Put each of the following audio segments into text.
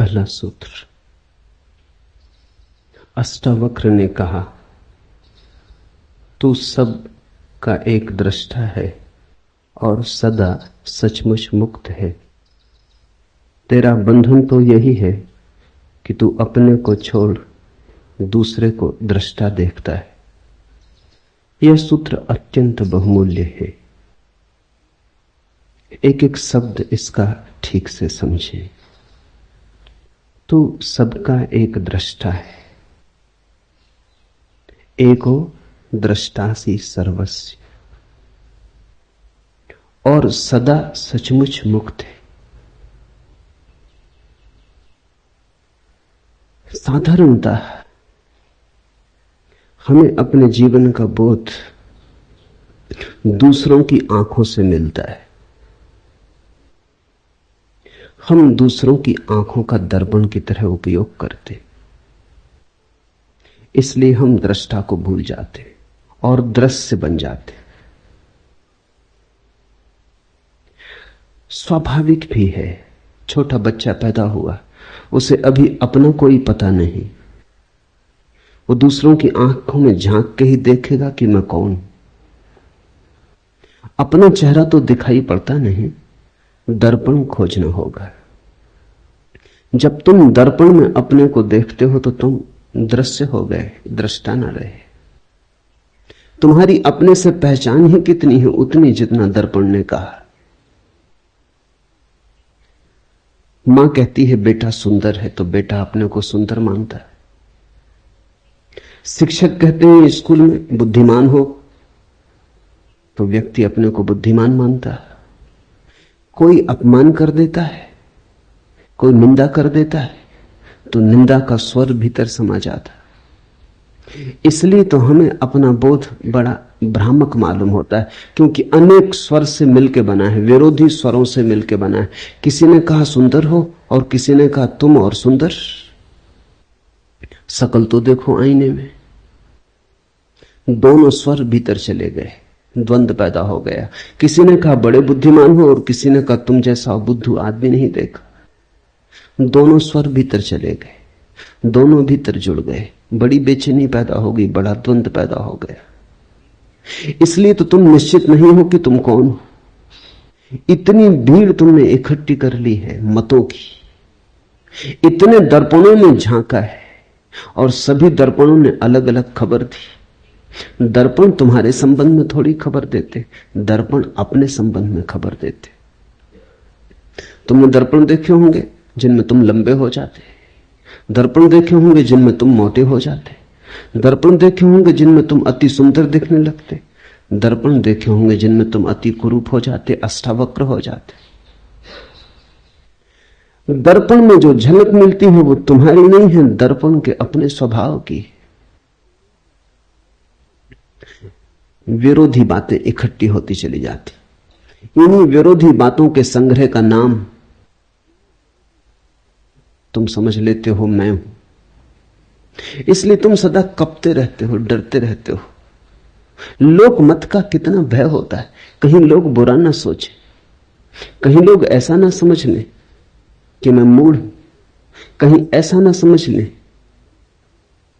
पहला सूत्र। अष्टावक्र ने कहा, तू सब का एक दृष्टा है और सदा सचमुच मुक्त है। तेरा बंधन तो यही है कि तू अपने को छोड़ दूसरे को दृष्टा देखता है। यह सूत्र अत्यंत बहुमूल्य है। एक एक शब्द इसका ठीक से समझे। तू सबका एक दृष्टा है। एको दृष्टासी सर्वस्य, और सदा सचमुच मुक्त है। साधारणतः हमें अपने जीवन का बोध दूसरों की आंखों से मिलता है। हम दूसरों की आंखों का दर्पण की तरह उपयोग करते, इसलिए हम दृष्टा को भूल जाते और दृश्य बन जाते। स्वाभाविक भी है। छोटा बच्चा पैदा हुआ, उसे अभी अपना कोई पता नहीं। वो दूसरों की आंखों में झांक के ही देखेगा कि मैं कौन। अपना चेहरा तो दिखाई पड़ता नहीं, दर्पण खोजना होगा। जब तुम दर्पण में अपने को देखते हो तो तुम दृश्य हो गए, दृष्टा ना रहे। तुम्हारी अपने से पहचान ही कितनी है, उतनी जितना दर्पण ने कहा। मां कहती है बेटा सुंदर है, तो बेटा अपने को सुंदर मानता है। शिक्षक कहते हैं स्कूल में बुद्धिमान हो, तो व्यक्ति अपने को बुद्धिमान मानता है। कोई अपमान कर देता है, कोई निंदा कर देता है, तो निंदा का स्वर भीतर समा जाता है। इसलिए तो हमें अपना बोध बड़ा भ्रामक मालूम होता है, क्योंकि अनेक स्वर से मिलकर बना है, विरोधी स्वरों से मिलकर बना है। किसी ने कहा सुंदर हो और किसी ने कहा तुम और सुंदर। शकल तो देखो आईने में, दोनों स्वर भीतर चले गए, द्वंद्व पैदा हो गया। किसी ने कहा बड़े बुद्धिमान हो और किसी ने कहा तुम जैसा बुद्धू आदमी नहीं देखा। दोनों स्वर भीतर चले गए, दोनों भीतर जुड़ गए। बड़ी बेचैनी पैदा हो गई, बड़ा द्वंद्व पैदा हो गया। इसलिए तो तुम निश्चित नहीं हो कि तुम कौन हो। इतनी भीड़ तुमने इकट्ठी कर ली है मतों की, इतने दर्पणों में झांका है और सभी दर्पणों ने अलग अलग खबर दी। दर्पण तुम्हारे संबंध में थोड़ी खबर देते, दर्पण अपने संबंध में खबर देते। तुमने दर्पण देखे होंगे जिनमें तुम लंबे हो जाते, दर्पण देखे होंगे जिनमें तुम मोटे हो जाते, दर्पण देखे होंगे जिनमें तुम अति सुंदर दिखने लगते, दर्पण देखे होंगे जिनमें तुम अति कुरूप हो जाते, अष्टावक्र हो जाते। दर्पण में जो झलक मिलती है वो तुम्हारी नहीं है, दर्पण के अपने स्वभाव की। विरोधी बातें इकट्ठी होती चली जाती। इन्हीं विरोधी बातों के संग्रह का नाम तुम समझ लेते हो मैं हूं। इसलिए तुम सदा कपते रहते हो, डरते रहते हो। लोक मत का कितना भय होता है। कहीं लोग बुरा ना सोचे, कहीं लोग ऐसा ना समझ लें कि मैं मूढ़ हूं, कहीं ऐसा ना समझ लें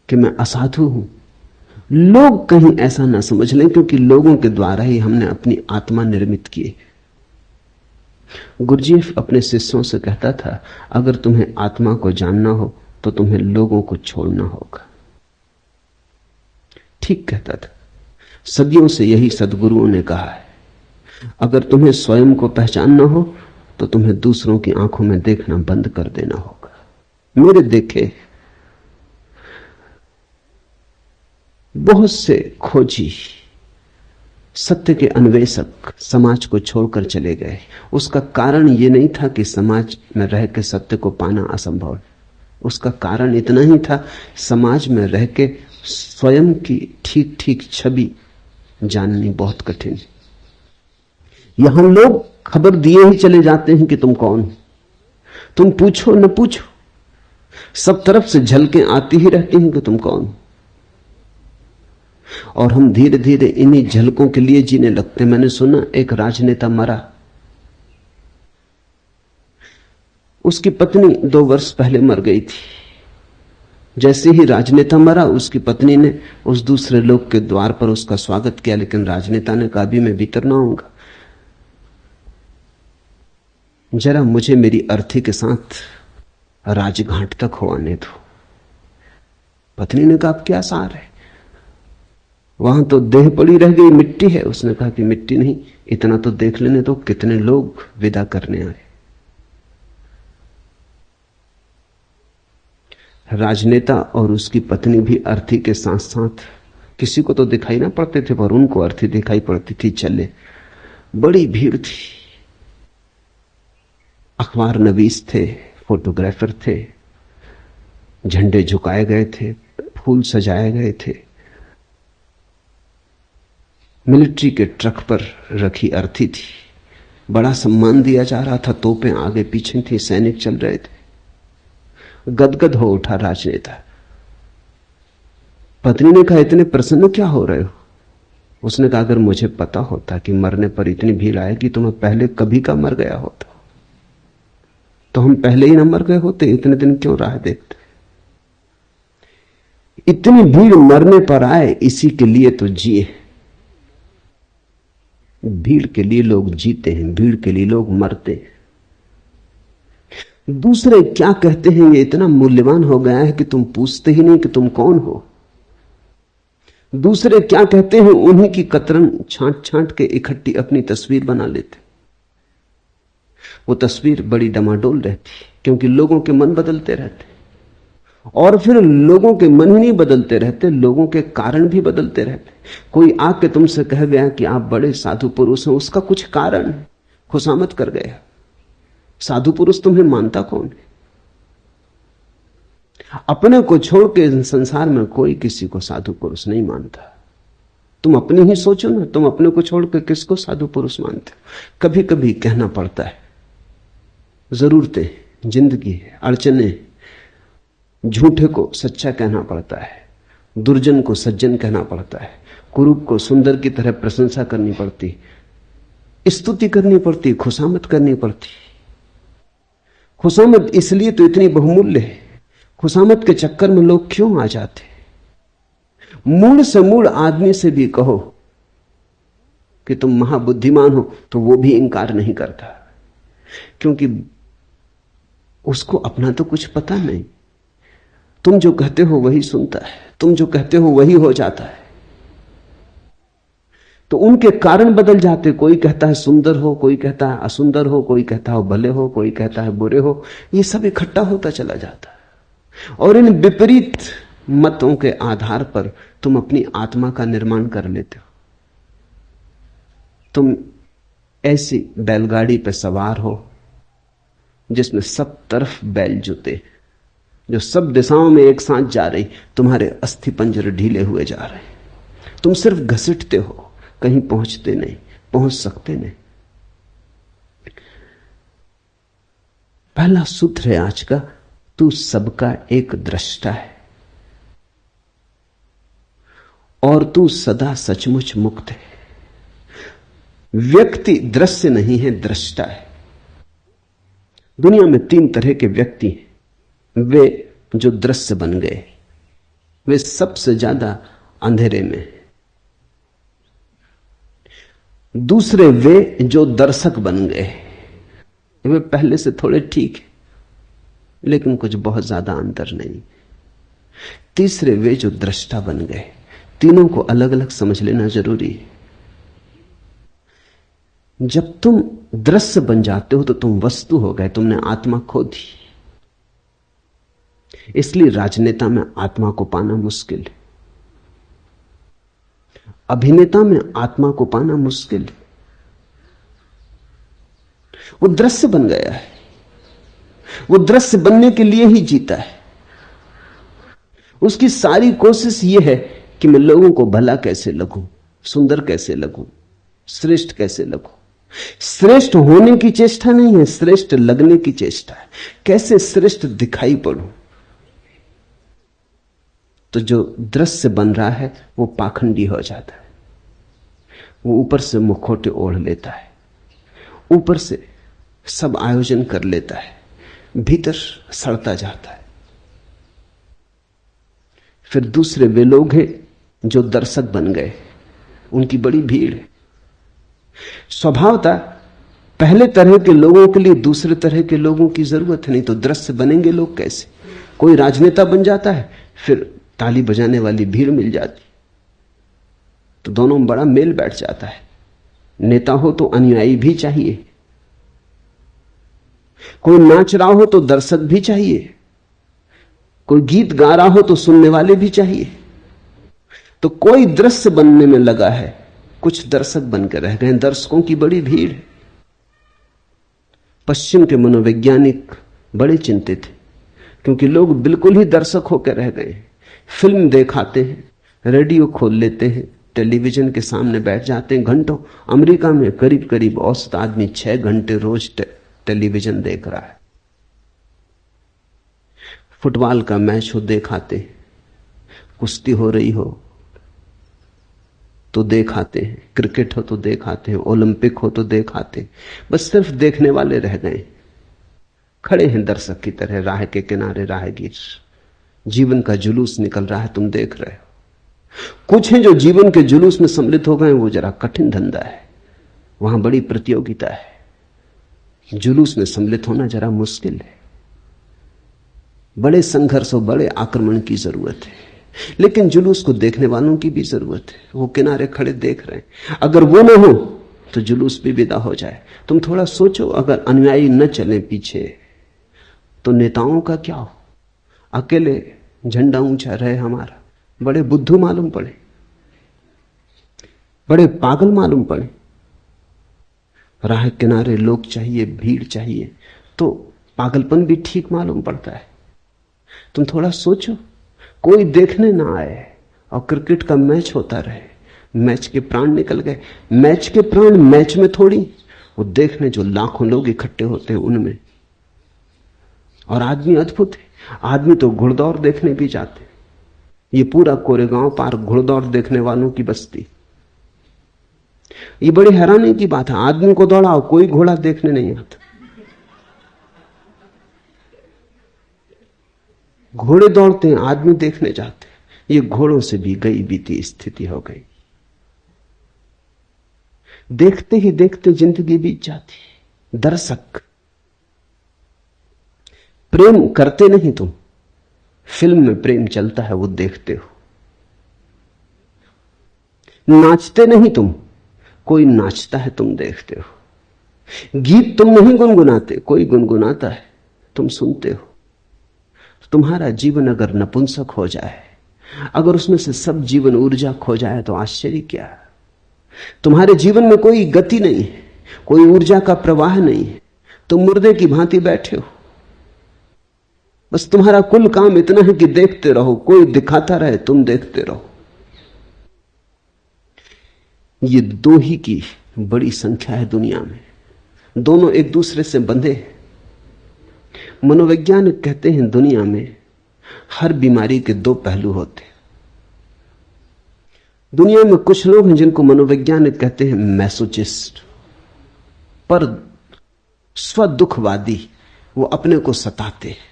कि मैं असाधु हूं। लोग कहीं ऐसा ना समझ लें, क्योंकि लोगों के द्वारा ही हमने अपनी आत्मा निर्मित की है। गुरुजीएफ अपने शिष्यों से कहता था, अगर तुम्हें आत्मा को जानना हो तो तुम्हें लोगों को छोड़ना होगा। ठीक कहता था। सदियों से यही सद्गुरुओं ने कहा है, अगर तुम्हें स्वयं को पहचानना हो तो तुम्हें दूसरों की आंखों में देखना बंद कर देना होगा। मेरे देखे बहुत से खोजी, सत्य के अन्वेषक समाज को छोड़कर चले गए। उसका कारण यह नहीं था कि समाज में रह के सत्य को पाना असंभव है। उसका कारण इतना ही था, समाज में रह के स्वयं की ठीक ठीक छवि जाननी बहुत कठिन है। यहां लोग खबर दिए ही चले जाते हैं कि तुम कौन हो। तुम पूछो न पूछो, सब तरफ से झलकें आती ही रहती हैं कि तुम कौन हो। और हम धीरे धीरे इन्हीं झलकों के लिए जीने लगते। मैंने सुना एक राजनेता मरा, उसकी पत्नी 2 वर्ष पहले मर गई थी। जैसे ही राजनेता मरा, उसकी पत्नी ने उस दूसरे लोग के द्वार पर उसका स्वागत किया, लेकिन राजनेता ने कहा अभी मैं भीतर ना आऊंगा, जरा मुझे मेरी अर्थी के साथ राजघाट तक हो आने दो। पत्नी ने कहा अब क्या सार है, वहां तो देह पड़ी रह गई, मिट्टी है। उसने कहा कि मिट्टी नहीं, इतना तो देख लेने तो कितने लोग विदा करने आए। राजनेता और उसकी पत्नी भी अर्थी के साथ साथ, किसी को तो दिखाई ना पड़ते थे पर उनको अर्थी दिखाई पड़ती थी, चले। बड़ी भीड़ थी, अखबार नवीस थे, फोटोग्राफर थे, झंडे झुकाए गए थे, फूल सजाए गए थे, मिलिट्री के ट्रक पर रखी अर्थी थी, बड़ा सम्मान दिया जा रहा था, तोपें आगे पीछे थी, सैनिक चल रहे थे। गदगद हो उठा राजनेता। पत्नी ने कहा इतने प्रसन्न क्या हो रहे हो? उसने कहा अगर मुझे पता होता कि मरने पर इतनी भीड़ आएगी तो मैं पहले कभी का मर गया होता, तो हम पहले ही ना मर गए होते, इतने दिन क्यों राह देखते? इतनी भीड़ मरने पर आए, इसी के लिए तो जिए। भीड़ के लिए लोग जीते हैं, भीड़ के लिए लोग मरते हैं। दूसरे क्या कहते हैं ये इतना मूल्यवान हो गया है कि तुम पूछते ही नहीं कि तुम कौन हो। दूसरे क्या कहते हैं उन्हीं की कतरन छांट छांट के इकट्ठी अपनी तस्वीर बना लेते। वो तस्वीर बड़ी डमाडोल रहती, क्योंकि लोगों के मन बदलते रहते, और फिर लोगों के मन ही नहीं बदलते रहते, लोगों के कारण भी बदलते रहते। कोई आके तुमसे कह गया कि आप बड़े साधु पुरुष हैं, उसका कुछ कारण खुशामद कर गया। साधु पुरुष तुम्हें मानता कौन है? अपने को छोड़ के संसार में कोई किसी को साधु पुरुष नहीं मानता। तुम अपनी ही सोचो ना, तुम अपने को छोड़ के किसको साधु पुरुष मानते हो? कभी कभी कहना पड़ता है, जरूरतें, जिंदगी है, अड़चने, झूठे को सच्चा कहना पड़ता है, दुर्जन को सज्जन कहना पड़ता है, कुरूप को सुंदर की तरह प्रशंसा करनी पड़ती, स्तुति करनी पड़ती, खुशामद करनी पड़ती। खुशामद इसलिए तो इतनी बहुमूल्य है। खुशामद के चक्कर में लोग क्यों आ जाते? मूड से मूड आदमी से भी कहो कि तुम महाबुद्धिमान हो तो वो भी इंकार नहीं करता, क्योंकि उसको अपना तो कुछ पता नहीं। तुम जो कहते हो वही सुनता है, तुम जो कहते हो वही हो जाता है। तो उनके कारण बदल जाते। कोई कहता है सुंदर हो, कोई कहता है असुंदर हो, कोई कहता है भले हो, कोई कहता है बुरे हो। ये सब इकट्ठा होता चला जाता है, और इन विपरीत मतों के आधार पर तुम अपनी आत्मा का निर्माण कर लेते हो। तुम ऐसी बैलगाड़ी पर सवार हो जिसमें सब तरफ बैल जुते, जो सब दिशाओं में एक साथ जा रही, तुम्हारे अस्थि पंजर ढीले हुए जा रहे, तुम सिर्फ घसीटते हो, कहीं पहुंचते नहीं, पहुंच सकते नहीं। पहला सूत्र है आज का, तू सबका एक दृष्टा है और तू सदा सचमुच मुक्त है। व्यक्ति दृश्य नहीं है, दृष्टा है। दुनिया में 3 तरह के व्यक्ति हैं। वे जो दृश्य बन गए, वे सबसे ज्यादा अंधेरे में। दूसरे वे जो दर्शक बन गए, वे पहले से थोड़े ठीक है लेकिन कुछ बहुत ज्यादा अंतर नहीं। तीसरे वे जो दृष्टा बन गए। तीनों को अलग अलग समझ लेना जरूरी है। जब तुम दृश्य बन जाते हो तो तुम वस्तु हो गए, तुमने आत्मा खो दी। इसलिए राजनेता में आत्मा को पाना मुश्किल है, अभिनेता में आत्मा को पाना मुश्किल है। वो दृश्य बन गया है, वो दृश्य बनने के लिए ही जीता है। उसकी सारी कोशिश ये है कि मैं लोगों को भला कैसे लगूं, सुंदर कैसे लगूं, श्रेष्ठ कैसे लगूं। श्रेष्ठ होने की चेष्टा नहीं है, श्रेष्ठ लगने की चेष्टा है। कैसे श्रेष्ठ दिखाई पड़ूं। तो जो दृश्य बन रहा है वो पाखंडी हो जाता है। वो ऊपर से मुखौटे ओढ़ लेता है, ऊपर से सब आयोजन कर लेता है, भीतर सड़ता जाता है। फिर दूसरे वे लोग हैं जो दर्शक बन गए, उनकी बड़ी भीड़ है। स्वभावतः पहले तरह के लोगों के लिए दूसरे तरह के लोगों की जरूरत है, नहीं तो दृश्य बनेंगे लोग कैसे? कोई राजनेता बन जाता है, फिर ताली बजाने वाली भीड़ मिल जाती, तो दोनों में बड़ा मेल बैठ जाता है। नेता हो तो अनुयायी भी चाहिए, कोई नाच रहा हो तो दर्शक भी चाहिए, कोई गीत गा रहा हो तो सुनने वाले भी चाहिए। तो कोई दृश्य बनने में लगा है, कुछ दर्शक बनकर रह गए। दर्शकों की बड़ी भीड़ है। पश्चिम के मनोवैज्ञानिक बड़े चिंतित थे, क्योंकि लोग बिल्कुल ही दर्शक होकर रह गए। फिल्म देखाते हैं, रेडियो खोल लेते हैं, टेलीविजन के सामने बैठ जाते हैं घंटों। अमेरिका में करीब करीब औसत आदमी 6 घंटे रोज टेलीविजन देख रहा है। फुटबॉल का मैच हो देखाते हैं, कुश्ती हो रही हो तो देखाते हैं, क्रिकेट हो तो देखाते हैं, ओलंपिक हो तो देखाते हैं। बस सिर्फ देखने वाले रह गए, खड़े हैं दर्शक की तरह राह के किनारे राहगीर। जीवन का जुलूस निकल रहा है, तुम देख रहे हो। कुछ हैं जो जीवन के जुलूस में सम्मिलित हो गए, वो जरा कठिन धंधा है, वहां बड़ी प्रतियोगिता है। जुलूस में सम्मिलित होना जरा मुश्किल है, बड़े संघर्ष और बड़े आक्रमण की जरूरत है। लेकिन जुलूस को देखने वालों की भी जरूरत है, वो किनारे खड़े देख रहे हैं। अगर वो ना हो तो जुलूस भी विदा हो जाए। तुम थोड़ा सोचो, अगर अनुयायी न चले पीछे तो नेताओं का क्या हो? अकेले झंडा ऊंचा रहे हमारा, बड़े बुद्धू मालूम पड़े, बड़े पागल मालूम पड़े। राह किनारे लोग चाहिए, भीड़ चाहिए, तो पागलपन भी ठीक मालूम पड़ता है। तुम थोड़ा सोचो, कोई देखने ना आए और क्रिकेट का मैच होता रहे, मैच के प्राण निकल गए। मैच के प्राण मैच में थोड़ी, वो देखने जो लाखों लोग इकट्ठे होते हैं उनमें। और आदमी अद्भुत है, आदमी तो घुड़दौड़ देखने भी जाते। ये पूरा कोरेगांव पार्क घुड़दौड़ देखने वालों की बस्ती। ये बड़ी हैरानी की बात है, आदमी को दौड़ाओ, कोई घोड़ा देखने नहीं आता। घोड़े दौड़ते हैं, आदमी देखने जाते हैं। ये घोड़ों से भी गई बीती स्थिति हो गई। देखते ही देखते जिंदगी बीत जाती। दर्शक प्रेम करते नहीं तुम, फिल्म में प्रेम चलता है वो देखते हो। नाचते नहीं तुम, कोई नाचता है तुम देखते हो। गीत तुम नहीं गुनगुनाते, कोई गुनगुनाता है तुम सुनते हो। तुम्हारा जीवन अगर नपुंसक हो जाए, अगर उसमें से सब जीवन ऊर्जा खो जाए तो आश्चर्य क्या? तुम्हारे जीवन में कोई गति नहीं है, कोई ऊर्जा का प्रवाह नहीं है, तुम मुर्दे की भांति बैठे हो। बस तुम्हारा कुल काम इतना है कि देखते रहो, कोई दिखाता रहे, तुम देखते रहो। ये दो ही की बड़ी संख्या है दुनिया में, दोनों एक दूसरे से बंधे हैं। मनोवैज्ञानिक कहते हैं दुनिया में हर बीमारी के दो पहलू होते हैं। दुनिया में कुछ लोग हैं जिनको मनोवैज्ञानिक कहते हैं मैसोचिस्ट, पर स्वदुखवादी, वो अपने को सताते हैं।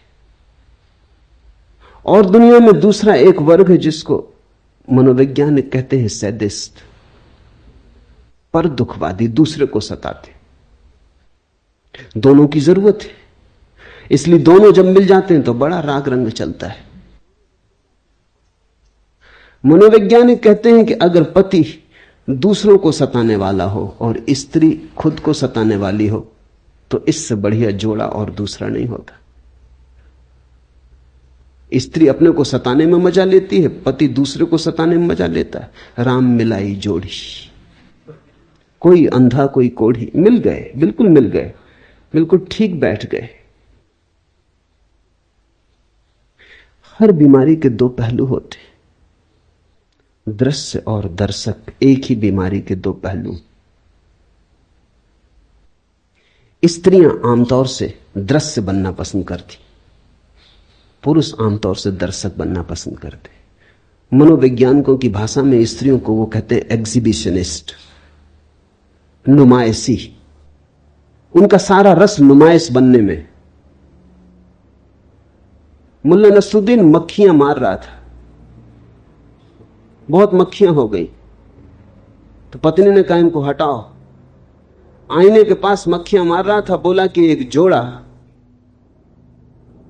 और दुनिया में दूसरा एक वर्ग है जिसको मनोवैज्ञानिक कहते हैं सैडिस्ट, पर दुखवादी, दूसरे को सताते। दोनों की जरूरत है, इसलिए दोनों जब मिल जाते हैं तो बड़ा राग रंग चलता है। मनोवैज्ञानिक कहते हैं कि अगर पति दूसरों को सताने वाला हो और स्त्री खुद को सताने वाली हो तो इससे बढ़िया जोड़ा और दूसरा नहीं होता। स्त्री अपने को सताने में मजा लेती है, पति दूसरे को सताने में मजा लेता है। राम मिलाई जोड़ी, कोई अंधा कोई कोढ़ी, मिल गए, बिल्कुल मिल गए, बिल्कुल ठीक बैठ गए। हर बीमारी के दो पहलू होते, दृश्य और दर्शक एक ही बीमारी के दो पहलू। स्त्रियां आमतौर से दृश्य बनना पसंद करती, पुरुष आमतौर से दर्शक बनना पसंद करते। मनोवैज्ञानिकों की भाषा में स्त्रियों को वो कहते हैं एग्जिबिशनिस्ट, नुमाइशी। उनका सारा रस नुमाइश बनने में। मुल्ला नसरुद्दीन मक्खियां मार रहा था, बहुत मक्खियां हो गई, तो पत्नी ने कहा इनको हटाओ। आईने के पास मक्खियां मार रहा था, बोला कि एक जोड़ा,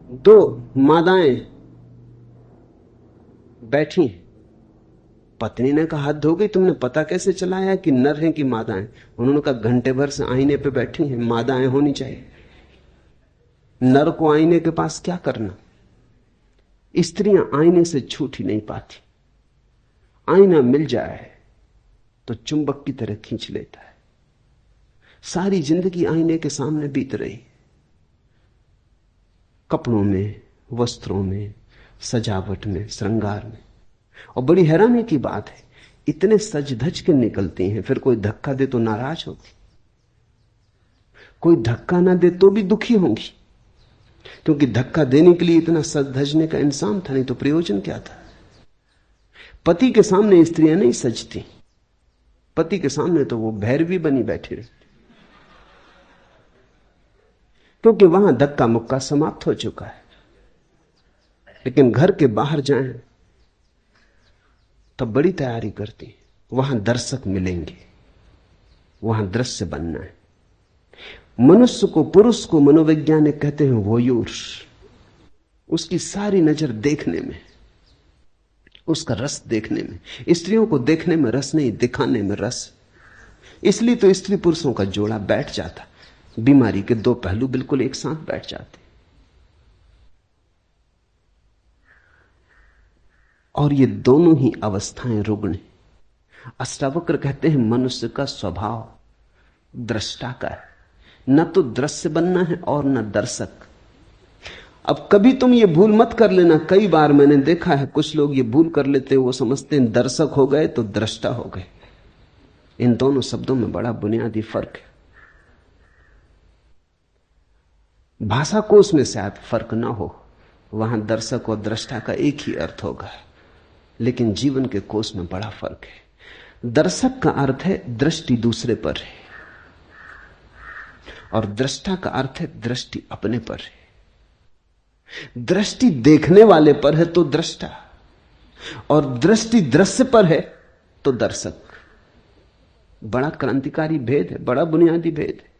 दो मादाएं बैठी। पत्नी ने कहा हद हो गई, तुमने पता कैसे चलाया कि नर हैं कि मादाएं? उन्होंने कहा घंटे भर से आईने पे बैठी हैं, मादाएं होनी चाहिए। नर को आईने के पास क्या करना? स्त्रियां आईने से छूट ही नहीं पाती। आईना मिल जाए तो चुंबक की तरह खींच लेता है। सारी जिंदगी आईने के सामने बीत रही, कपड़ों में, वस्त्रों में, सजावट में, श्रृंगार में। और बड़ी हैरानी की बात है, इतने सज धज के निकलती हैं, फिर कोई धक्का दे तो नाराज होती, कोई धक्का ना दे तो भी दुखी होंगी, क्योंकि धक्का देने के लिए इतना सज धजने का इंसान था, नहीं तो प्रयोजन क्या था? पति के सामने स्त्रियां नहीं सजती, पति के सामने तो वो भैरवी बनी बैठी रहती, क्योंकि वहां धक्का मुक्का समाप्त हो चुका है। लेकिन घर के बाहर जाएं तब बड़ी तैयारी करती, वहां दर्शक मिलेंगे, वहां दृश्य बनना है। मनुष्य को, पुरुष को मनोवैज्ञानिक कहते हैं वोयूर। उसकी सारी नजर देखने में, उसका रस देखने में। स्त्रियों को देखने में रस नहीं, दिखाने में रस। इसलिए तो स्त्री पुरुषों का जोड़ा बैठ जाता, बीमारी के दो पहलू बिल्कुल एक साथ बैठ जाते। और ये दोनों ही अवस्थाएं रुग्ण। अष्टावक्र कहते हैं मनुष्य का स्वभाव दृष्टा का है, न तो दृश्य बनना है और न दर्शक। अब कभी तुम ये भूल मत कर लेना, कई बार मैंने देखा है कुछ लोग ये भूल कर लेते हैं, वो समझते हैं दर्शक हो गए तो दृष्टा हो गए। इन दोनों शब्दों में बड़ा बुनियादी फर्क है। भाषा कोश में शायद फर्क ना हो, वहां दर्शक और दृष्टा का एक ही अर्थ होगा, लेकिन जीवन के कोश में बड़ा फर्क है। दर्शक का अर्थ है दृष्टि दूसरे पर है, और दृष्टा का अर्थ है दृष्टि अपने पर है। दृष्टि देखने वाले पर है तो दृष्टा, और दृष्टि दृश्य पर है तो दर्शक। बड़ा क्रांतिकारी भेद है, बड़ा बुनियादी भेद है।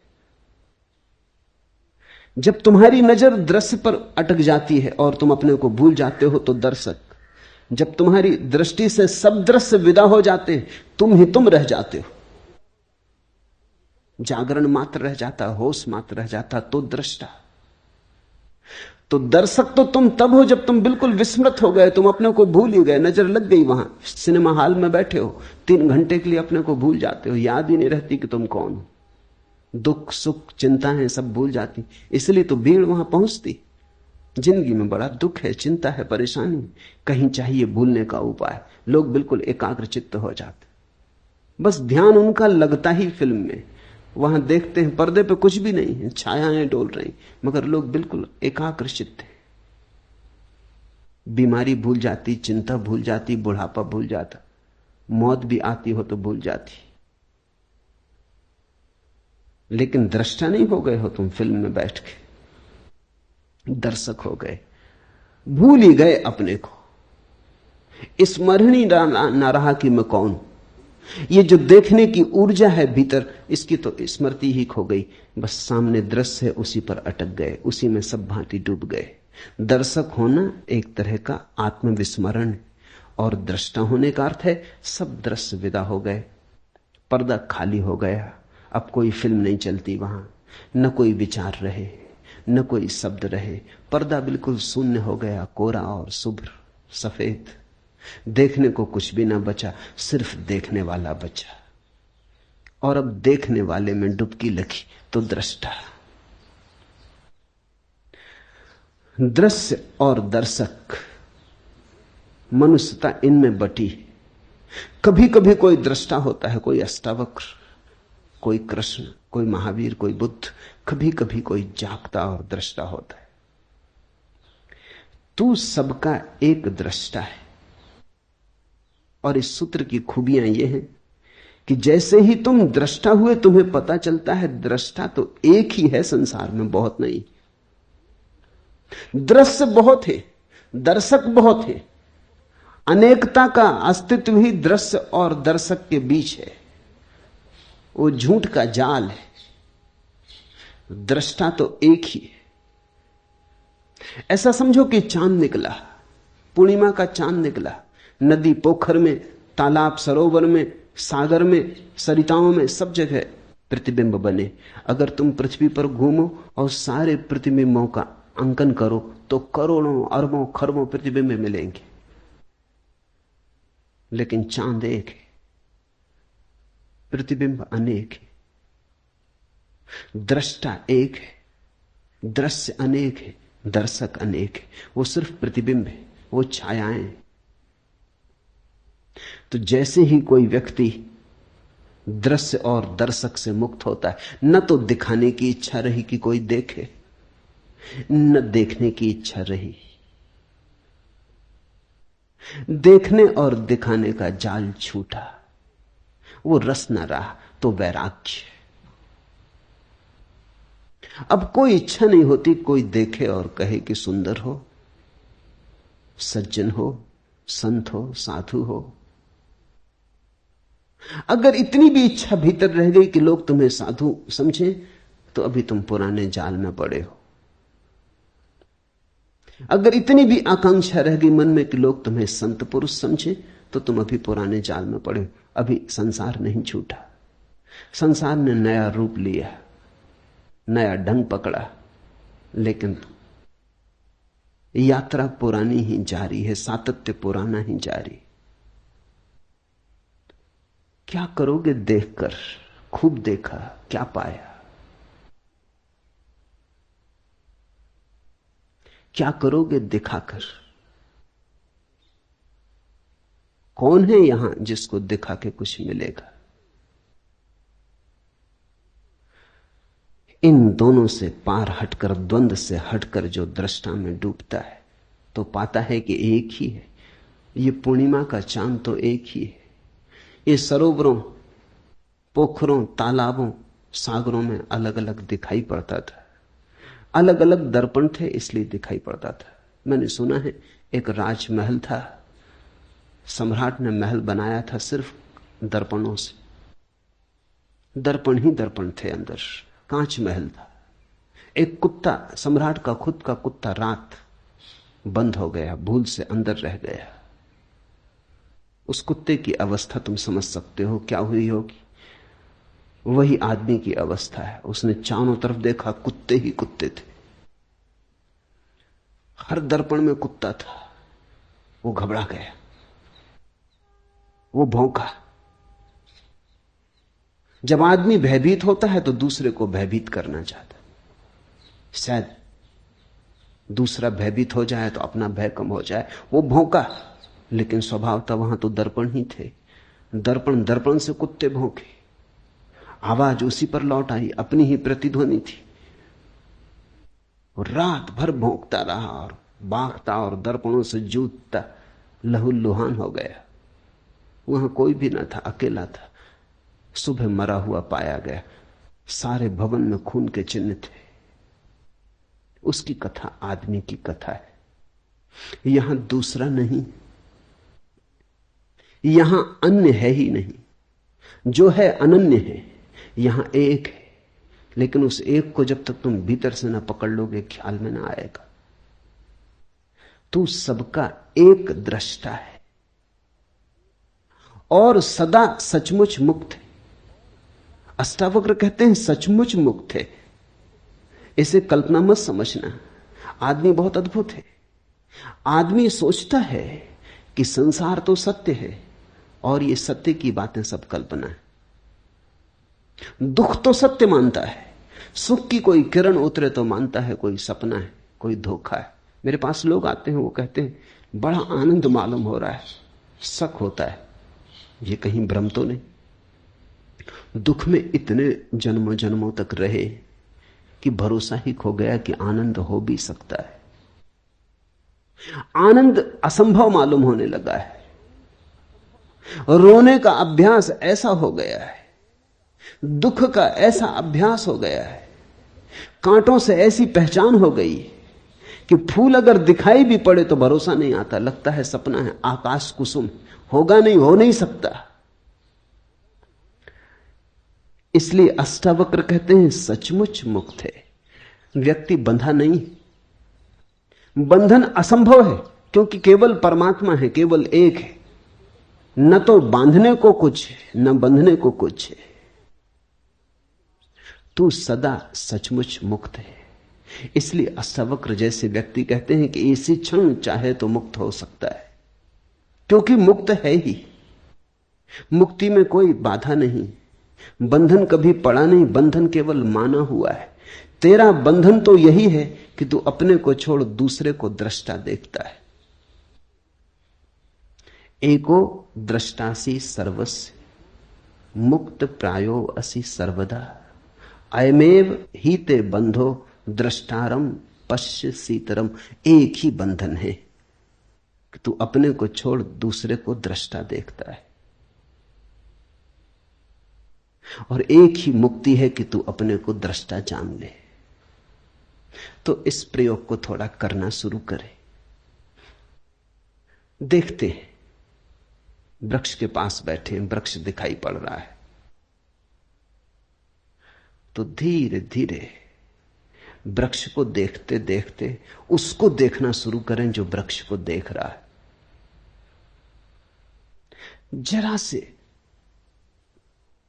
जब तुम्हारी नजर दृश्य पर अटक जाती है और तुम अपने को भूल जाते हो तो दर्शक। जब तुम्हारी दृष्टि से सब दृश्य विदा हो जाते हैं, तुम ही तुम रह जाते हो, जागरण मात्र रह जाता, होश मात्र रह जाता, तो दृष्टा। तो दर्शक तो तुम तब हो जब तुम बिल्कुल विस्मृत हो गए, तुम अपने को भूल ही गए, नजर लग गई। वहां सिनेमा हॉल में बैठे हो, 3 घंटे के लिए अपने को भूल जाते हो, याद ही नहीं रहती कि तुम कौन हो। दुख सुख चिंताएं सब भूल जाती, इसलिए तो भीड़ वहां पहुंचती। जिंदगी में बड़ा दुख है, चिंता है, परेशानी, कहीं चाहिए भूलने का उपाय। लोग बिल्कुल एकाग्र चित्त हो जाते, बस ध्यान उनका लगता ही फिल्म में। वहां देखते हैं पर्दे पे कुछ भी नहीं है, छायाएं डोल रही, मगर लोग बिल्कुल एकाग्र चित्त हैं। बीमारी भूल जाती, चिंता भूल जाती, बुढ़ापा भूल जाता, मौत भी आती हो तो भूल जाती। लेकिन दृष्टा नहीं हो गए हो तुम फिल्म में बैठ के, दर्शक हो गए, भूल ही गए अपने को। स्मरण ही ना रहा कि मैं कौन हूं। ये जो देखने की ऊर्जा है भीतर, इसकी तो स्मृति ही खो गई। बस सामने दृश्य है, उसी पर अटक गए, उसी में सब भांति डूब गए। दर्शक होना एक तरह का आत्मविस्मरण, और दृष्टा होने का अर्थ है सब दृश्य विदा हो गए, पर्दा खाली हो गया, अब कोई फिल्म नहीं चलती वहां, न कोई विचार रहे, न कोई शब्द रहे, पर्दा बिल्कुल शून्य हो गया, कोरा और शुभ्र सफेद। देखने को कुछ भी ना बचा, सिर्फ देखने वाला बचा। और अब देखने वाले में डुबकी लगी तो दृष्टा। दृश्य और दर्शक, मनुष्यता इनमें बटी। कभी कभी कोई दृष्टा होता है, कोई अष्टावक्र, कोई कृष्ण, कोई महावीर, कोई बुद्ध। कभी कभी कोई जागता और दृष्टा होता है। तू सबका एक दृष्टा है। और इस सूत्र की खूबियां यह हैं कि जैसे ही तुम दृष्टा हुए, तुम्हें पता चलता है दृष्टा तो एक ही है संसार में, बहुत नहीं। दृश्य बहुत है, दर्शक बहुत है, अनेकता का अस्तित्व ही दृश्य और दर्शक के बीच है। वो झूठ का जाल है, दृष्टा तो एक ही है। ऐसा समझो कि चांद निकला, पूर्णिमा का चांद निकला, नदी पोखर में, तालाब सरोवर में, सागर में, सरिताओं में, सब जगह प्रतिबिंब बने। अगर तुम पृथ्वी पर घूमो और सारे प्रतिबिंबों का अंकन करो तो करोड़ों अरबों खरबों प्रतिबिंब मिलेंगे, लेकिन चांद एक है, प्रतिबिंब अनेक है। दृष्टा एक है, दृश्य अनेक है, दर्शक अनेक है। वो सिर्फ प्रतिबिंब है, वो छायाएं हैं। तो जैसे ही कोई व्यक्ति दृश्य और दर्शक से मुक्त होता है, न तो दिखाने की इच्छा रही कि कोई देखे, न देखने की इच्छा रही। देखने और दिखाने का जाल छूटा, वो रस न रहा, तो वैराग्य। अब कोई इच्छा नहीं होती कोई देखे और कहे कि सुंदर हो, सज्जन हो, संत हो, साधु हो। अगर इतनी भी इच्छा भीतर रह गई कि लोग तुम्हें साधु समझें, तो अभी तुम पुराने जाल में पड़े हो। अगर इतनी भी आकांक्षा रह गई मन में कि लोग तुम्हें संत पुरुष समझें, तो तुम अभी पुराने जाल में पड़े हो। अभी संसार नहीं छूटा, संसार ने नया रूप लिया, नया ढंग पकड़ा, लेकिन यात्रा पुरानी ही जारी है, सातत्य पुराना ही जारी। क्या करोगे देखकर? खूब देखा, क्या पाया? क्या करोगे दिखाकर? कौन है यहां जिसको दिखा के कुछ मिलेगा? इन दोनों से पार हटकर, द्वंद्व से हटकर जो दृष्टा में डूबता है, तो पाता है कि एक ही है। ये पूर्णिमा का चांद तो एक ही है। ये सरोवरों, पोखरों, तालाबों, सागरों में अलग अलग दिखाई पड़ता था, अलग अलग दर्पण थे इसलिए दिखाई पड़ता था। मैंने सुना है एक राजमहल था, सम्राट ने महल बनाया था सिर्फ दर्पणों से, दर्पण ही दर्पण थे अंदर, कांच महल था। एक कुत्ता, सम्राट का खुद का कुत्ता, रात बंद हो गया, भूल से अंदर रह गया। उस कुत्ते की अवस्था तुम समझ सकते हो क्या हुई होगी। वही आदमी की अवस्था है। उसने चारों तरफ देखा, कुत्ते ही कुत्ते थे, हर दर्पण में कुत्ता था। वो घबरा गया, वो भौंका। जब आदमी भयभीत होता है तो दूसरे को भयभीत करना चाहता, शायद दूसरा भयभीत हो जाए तो अपना भय कम हो जाए। वो भौंका, लेकिन स्वभाव था वहां तो दर्पण ही थे। दर्पण दर्पण से कुत्ते भौंके, आवाज उसी पर लौट आई, अपनी ही प्रतिध्वनि थी। रात भर भौंकता रहा और बागता और दर्पणों से जूझता लहूलुहान हो गया। वहां कोई भी न था, अकेला था। सुबह मरा हुआ पाया गया, सारे भवन में खून के चिन्ह थे। उसकी कथा आदमी की कथा है। यहां दूसरा नहीं, यहां अन्य है ही नहीं, जो है अनन्य है। यहां एक है, लेकिन उस एक को जब तक तुम भीतर से ना पकड़ लोगे ख्याल में ना आएगा। तू सबका एक दृष्टा है और सदा सचमुच मुक्त है। अष्टावक्र कहते हैं सचमुच मुक्त है। इसे कल्पना मत समझना। आदमी बहुत अद्भुत है। आदमी सोचता है कि संसार तो सत्य है और ये सत्य की बातें सब कल्पना है। दुख तो सत्य मानता है, सुख की कोई किरण उतरे तो मानता है कोई सपना है, कोई धोखा है। मेरे पास लोग आते हैं, वो कहते हैं बड़ा आनंद मालूम हो रहा है। शक होता है ये कहीं भ्रम तो नहीं। दुख में इतने जन्मों जन्मों तक रहे कि भरोसा ही खो गया कि आनंद हो भी सकता है। आनंद असंभव मालूम होने लगा है। रोने का अभ्यास ऐसा हो गया है, दुख का ऐसा अभ्यास हो गया है, कांटों से ऐसी पहचान हो गई कि फूल अगर दिखाई भी पड़े तो भरोसा नहीं आता, लगता है सपना है, आकाश कुसुम, होगा नहीं, हो नहीं सकता। इसलिए अष्टावक्र कहते हैं सचमुच मुक्त है व्यक्ति, बंधा नहीं। बंधन असंभव है क्योंकि केवल परमात्मा है, केवल एक है। न तो बांधने को कुछ है, न बंधने को कुछ है। तू सदा सचमुच मुक्त है। इसलिए अष्टावक्र जैसे व्यक्ति कहते हैं कि इसी क्षण चाहे तो मुक्त हो सकता है, क्योंकि मुक्त है ही। मुक्ति में कोई बाधा नहीं, बंधन कभी पड़ा नहीं, बंधन केवल माना हुआ है। तेरा बंधन तो यही है कि तू अपने को छोड़ दूसरे को दृष्टा देखता है। एको दृष्टासी सर्वस्य मुक्त प्रायो असि सर्वदा, अयमेव ही ते बंधो दृष्टारम पश्य सीतरम। एक ही बंधन है कि तू अपने को छोड़ दूसरे को दृष्टा देखता है, और एक ही मुक्ति है कि तू अपने को दृष्टा जान ले। तो इस प्रयोग को थोड़ा करना शुरू करें। देखते हैं, वृक्ष के पास बैठे हैं, वृक्ष दिखाई पड़ रहा है, तो धीरे धीरे वृक्ष को देखते देखते उसको देखना शुरू करें जो वृक्ष को देख रहा है। जरा से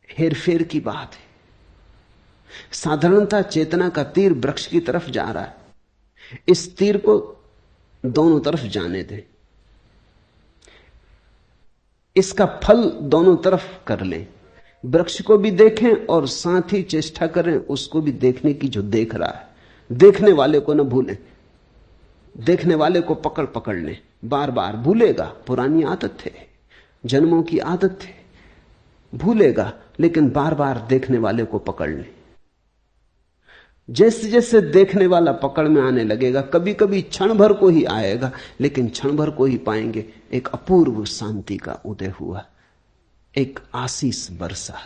हेरफेर की बात है। साधारणतः चेतना का तीर वृक्ष की तरफ जा रहा है, इस तीर को दोनों तरफ जाने दें, इसका फल दोनों तरफ कर लें। वृक्ष को भी देखें और साथ ही चेष्टा करें उसको भी देखने की जो देख रहा है। देखने वाले को न भूलें, देखने वाले को पकड़ पकड़ लें, बार बार भूलेगा, पुरानी आदत है, जन्मों की आदत है, भूलेगा, लेकिन बार बार देखने वाले को पकड़ लें। जैसे जैसे देखने वाला पकड़ में आने लगेगा, कभी कभी क्षण भर को ही आएगा, लेकिन क्षण भर को ही पाएंगे एक अपूर्व शांति का उदय हुआ, एक आशीष बरसा,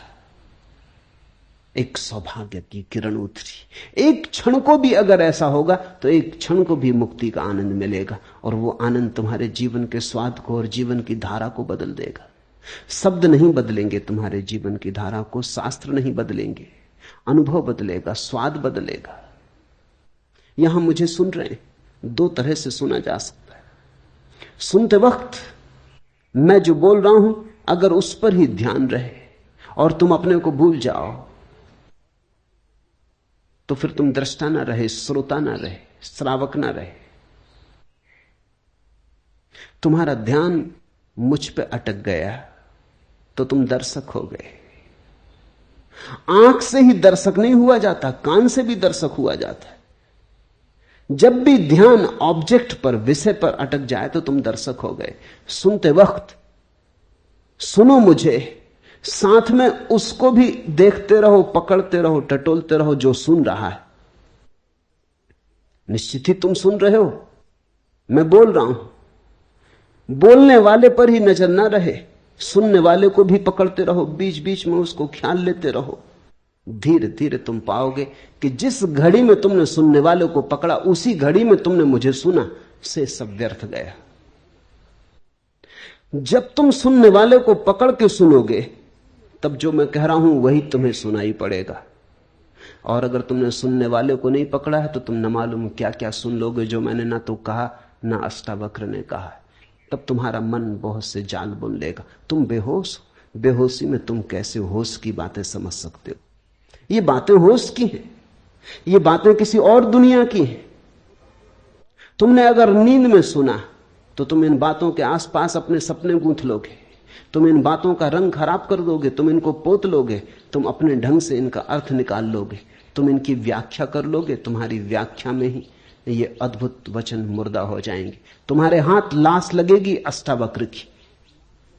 एक सौभाग्य की किरण उतरी। एक क्षण को भी अगर ऐसा होगा तो एक क्षण को भी मुक्ति का आनंद मिलेगा, और वो आनंद तुम्हारे जीवन के स्वाद को और जीवन की धारा को बदल देगा। शब्द नहीं बदलेंगे तुम्हारे जीवन की धारा को, शास्त्र नहीं बदलेंगे, अनुभव बदलेगा, स्वाद बदलेगा। यहां मुझे सुन रहे हैं, दो तरह से सुना जा सकता है। सुनते वक्त मैं जो बोल रहा हूं अगर उस पर ही ध्यान रहे और तुम अपने को भूल जाओ तो फिर तुम दृष्टा ना रहे, श्रोता ना रहे, श्रावक ना रहे। तुम्हारा ध्यान मुझ पे अटक गया तो तुम दर्शक हो गए। आंख से ही दर्शक नहीं हुआ जाता, कान से भी दर्शक हुआ जाता है। जब भी ध्यान ऑब्जेक्ट पर, विषय पर अटक जाए तो तुम दर्शक हो गए। सुनते वक्त सुनो मुझे, साथ में उसको भी देखते रहो, पकड़ते रहो, टटोलते रहो जो सुन रहा है। निश्चित ही तुम सुन रहे हो, मैं बोल रहा हूं। बोलने वाले पर ही नजर ना रहे, सुनने वाले को भी पकड़ते रहो, बीच बीच में उसको ख्याल लेते रहो। धीरे धीरे तुम पाओगे कि जिस घड़ी में तुमने सुनने वाले को पकड़ा, उसी घड़ी में तुमने मुझे सुना, से सब व्यर्थ गया। जब तुम सुनने वाले को पकड़ के सुनोगे तब जो मैं कह रहा हूं वही तुम्हें सुनाई पड़ेगा। और अगर तुमने सुनने वाले को नहीं पकड़ा है तो तुम न मालूम क्या क्या सुन लोगे जो मैंने ना तो कहा ना अष्टावक्र ने कहा। तब तुम्हारा मन बहुत से जाल बुन लेगा, तुम बेहोश हो। बेहोशी में तुम कैसे होश की बातें समझ सकते हो? ये बातें होश की हैं, ये बातें किसी और दुनिया की हैं। तुमने अगर नींद में सुना तो तुम इन बातों के आसपास अपने सपने गूंथ लोगे, तुम इन बातों का रंग खराब कर दोगे, तुम इनको पोत लोगे, तुम अपने ढंग से इनका अर्थ निकाल लोगे, तुम इनकी व्याख्या कर लोगे। तुम्हारी व्याख्या में ही ये अद्भुत वचन मुर्दा हो जाएंगे। तुम्हारे हाथ लाश लगेगी अष्टावक्र की,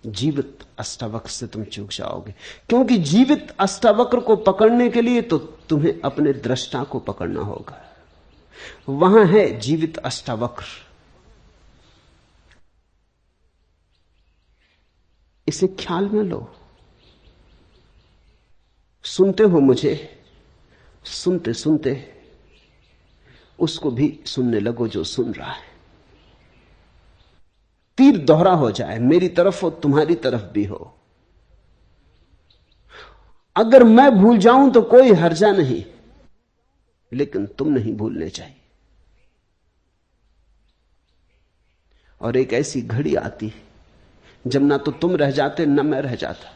जीवित अष्टावक्र से तुम चूक जाओगे। क्योंकि जीवित अष्टावक्र को पकड़ने के लिए तो तुम्हें अपने दृष्टा को पकड़ना होगा। वहां है जीवित अष्टावक्र। इसे ख्याल में लो। सुनते हो मुझे, सुनते सुनते उसको भी सुनने लगो जो सुन रहा है। तीर दोहरा हो जाए, मेरी तरफ हो तुम्हारी तरफ भी हो। अगर मैं भूल जाऊं तो कोई हर्जा नहीं, लेकिन तुम नहीं भूलने चाहिए। और एक ऐसी घड़ी आती है जब ना तो तुम रह जाते न मैं रह जाता।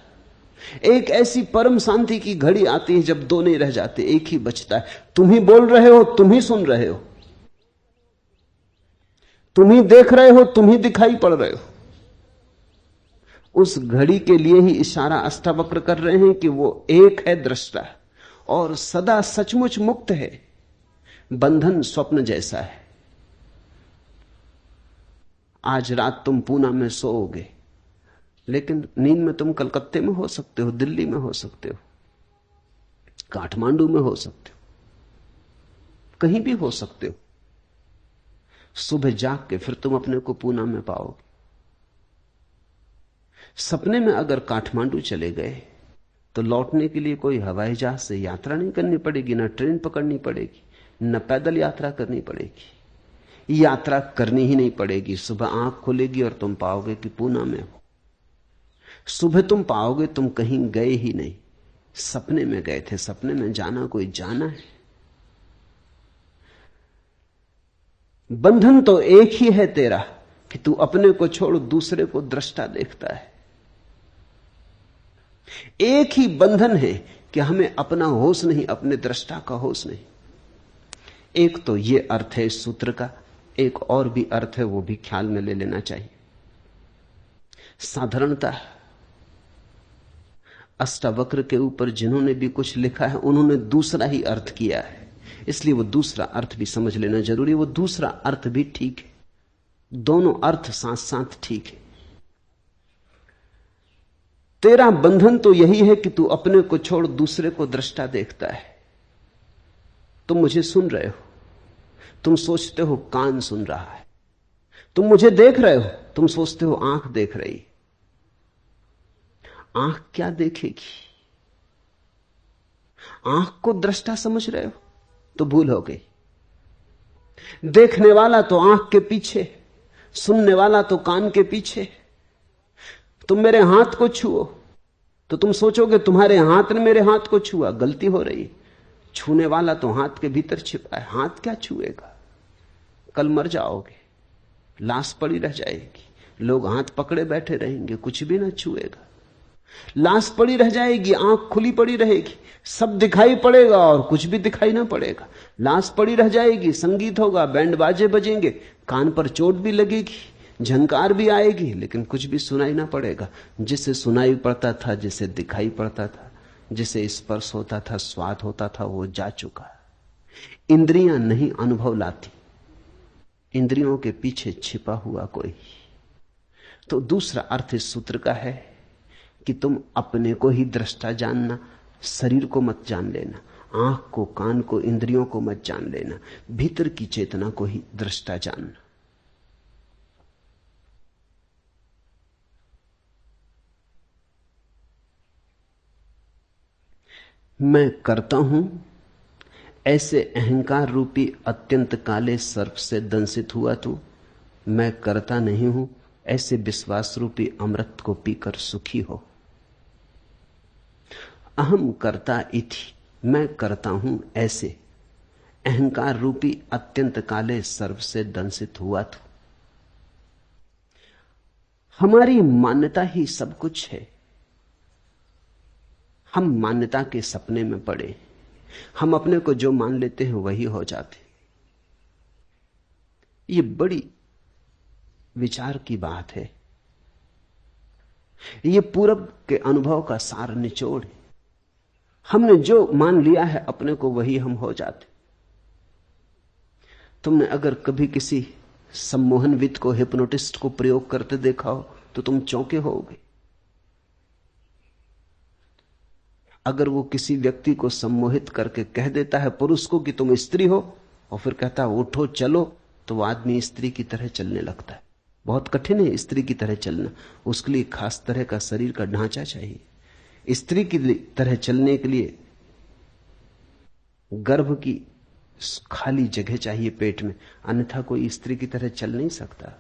एक ऐसी परम शांति की घड़ी आती है जब दो नहीं रह जाते, एक ही बचता है। तुम ही बोल रहे हो, तुम ही सुन रहे हो, तुम ही देख रहे हो, तुम ही दिखाई पड़ रहे हो। उस घड़ी के लिए ही इशारा अष्टावक्र कर रहे हैं कि वो एक है दृष्टा और सदा सचमुच मुक्त है। बंधन स्वप्न जैसा है। आज रात तुम पूना में सोओगे, लेकिन नींद में तुम कलकत्ते में हो सकते हो, दिल्ली में हो सकते हो, काठमांडू में हो सकते हो, कहीं भी हो सकते हो। सुबह जाग के फिर तुम अपने को पूना में पाओगे। सपने में अगर काठमांडू चले गए तो लौटने के लिए कोई हवाई जहाज से यात्रा नहीं करनी पड़ेगी, ना ट्रेन पकड़नी पड़ेगी, न पैदल यात्रा करनी पड़ेगी। यात्रा करनी ही नहीं पड़ेगी। सुबह आंख खुलेगी और तुम पाओगे कि पूना में हो। सुबह तुम पाओगे तुम कहीं गए ही नहीं, सपने में गए थे। सपने में जाना कोई जाना है। बंधन तो एक ही है तेरा कि तू अपने को छोड़ दूसरे को दृष्टा देखता है। एक ही बंधन है कि हमें अपना होश नहीं, अपने दृष्टा का होश नहीं। एक तो यह अर्थ है इस सूत्र का, एक और भी अर्थ है, वो भी ख्याल में ले लेना चाहिए। साधारणता अष्टावक्र के ऊपर जिन्होंने भी कुछ लिखा है उन्होंने दूसरा ही अर्थ किया है, इसलिए वो दूसरा अर्थ भी समझ लेना जरूरी है। वो दूसरा अर्थ भी ठीक है, दोनों अर्थ साथ साथ ठीक है। तेरा बंधन तो यही है कि तू अपने को छोड़ दूसरे को दृष्टा देखता है। तुम मुझे सुन रहे हो, तुम सोचते हो कान सुन रहा है, तुम मुझे देख रहे हो, तुम सोचते हो आंख देख रही। आंख क्या देखेगी? आंख को दृष्टा समझ रहे हो तो भूल हो गई। देखने वाला तो आंख के पीछे, सुनने वाला तो कान के पीछे। तुम मेरे हाथ को छुओ तो तुम सोचोगे तुम्हारे हाथ ने मेरे हाथ को छुआ, गलती हो रही। छूने वाला तो हाथ के भीतर छिपा है। हाथ क्या छुएगा? कल मर जाओगे, लाश पड़ी रह जाएगी, लोग हाथ पकड़े बैठे रहेंगे, कुछ भी ना छुएगा। लाश पड़ी रह जाएगी, आंख खुली पड़ी रहेगी, सब दिखाई पड़ेगा और कुछ भी दिखाई ना पड़ेगा। लाश पड़ी रह जाएगी, संगीत होगा, बैंड बाजे बजेंगे, कान पर चोट भी लगेगी, झंकार भी आएगी, लेकिन कुछ भी सुनाई ना पड़ेगा। जिसे सुनाई पड़ता था, जिसे दिखाई पड़ता था, जिसे स्पर्श होता था, स्वाद होता था, वो जा चुका। इंद्रियां नहीं अनुभव लाती, इंद्रियों के पीछे छिपा हुआ कोई। तो दूसरा अर्थ इस सूत्र का है कि तुम अपने को ही दृष्टा जानना, शरीर को मत जान लेना, आंख को, कान को, इंद्रियों को मत जान लेना, भीतर की चेतना को ही दृष्टा जानना। मैं करता हूं ऐसे अहंकार रूपी अत्यंत काले सर्प से दंशित हुआ तू। मैं करता नहीं हूं ऐसे विश्वास रूपी अमृत को पीकर सुखी हो। अहम करता इति, मैं करता हूं ऐसे अहंकार रूपी अत्यंत काले सर्प से दंशित हुआ तू। हमारी मान्यता ही सब कुछ है। हम मान्यता के सपने में पड़े, हम अपने को जो मान लेते हैं वही हो जाते। ये बड़ी विचार की बात है। ये पूरब के अनुभव का सार निचोड़ है। हमने जो मान लिया है अपने को वही हम हो जाते। तुमने अगर कभी किसी सम्मोहनविद को, हिप्नोटिस्ट को प्रयोग करते देखा हो तो तुम चौंके होगे। अगर वो किसी व्यक्ति को सम्मोहित करके कह देता है पुरुष को कि तुम स्त्री हो, और फिर कहता है उठो चलो, तो वो आदमी स्त्री की तरह चलने लगता है। बहुत कठिन है स्त्री की तरह चलना, उसके लिए खास तरह का शरीर का ढांचा चाहिए। स्त्री की तरह चलने के लिए गर्भ की खाली जगह चाहिए पेट में, अन्यथा कोई स्त्री की तरह चल नहीं सकता,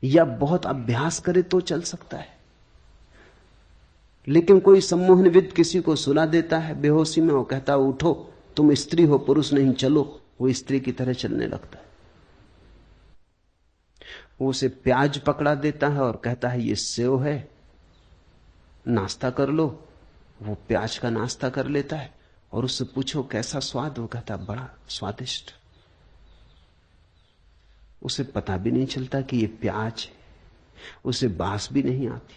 या बहुत अभ्यास करे तो चल सकता है। लेकिन कोई सम्मोहनविद किसी को सुला देता है बेहोशी में, वो कहता है उठो तुम स्त्री हो पुरुष नहीं, चलो, वो स्त्री की तरह चलने लगता है। वो उसे प्याज पकड़ा देता है और कहता है ये सेव है, नाश्ता कर लो, वो प्याज का नाश्ता कर लेता है। और उससे पूछो कैसा स्वाद, वो कहता बड़ा स्वादिष्ट। उसे पता भी नहीं चलता कि ये प्याज है, उसे बास भी नहीं आती।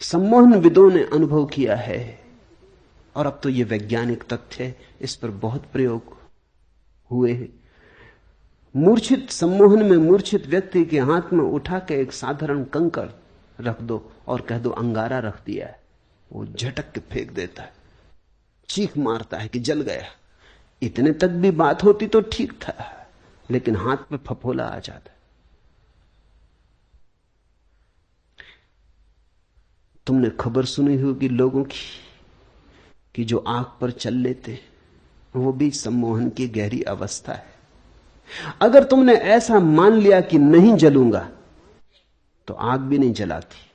सम्मोहन विदों ने अनुभव किया है, और अब तो ये वैज्ञानिक तथ्य है, इस पर बहुत प्रयोग हुए हैं। मूर्छित सम्मोहन में मूर्छित व्यक्ति के हाथ में उठा के एक साधारण कंकड़ रख दो और कह दो अंगारा रख दिया है, वो झटक के फेंक देता है, चीख मारता है कि जल गया। इतने तक भी बात होती तो ठीक था, लेकिन हाथ पे फफोला आ जाता। तुमने खबर सुनी होगी लोगों की कि जो आग पर चल लेते, वो भी सम्मोहन की गहरी अवस्था है। अगर तुमने ऐसा मान लिया कि नहीं जलूंगा, तो आग भी नहीं जलाती।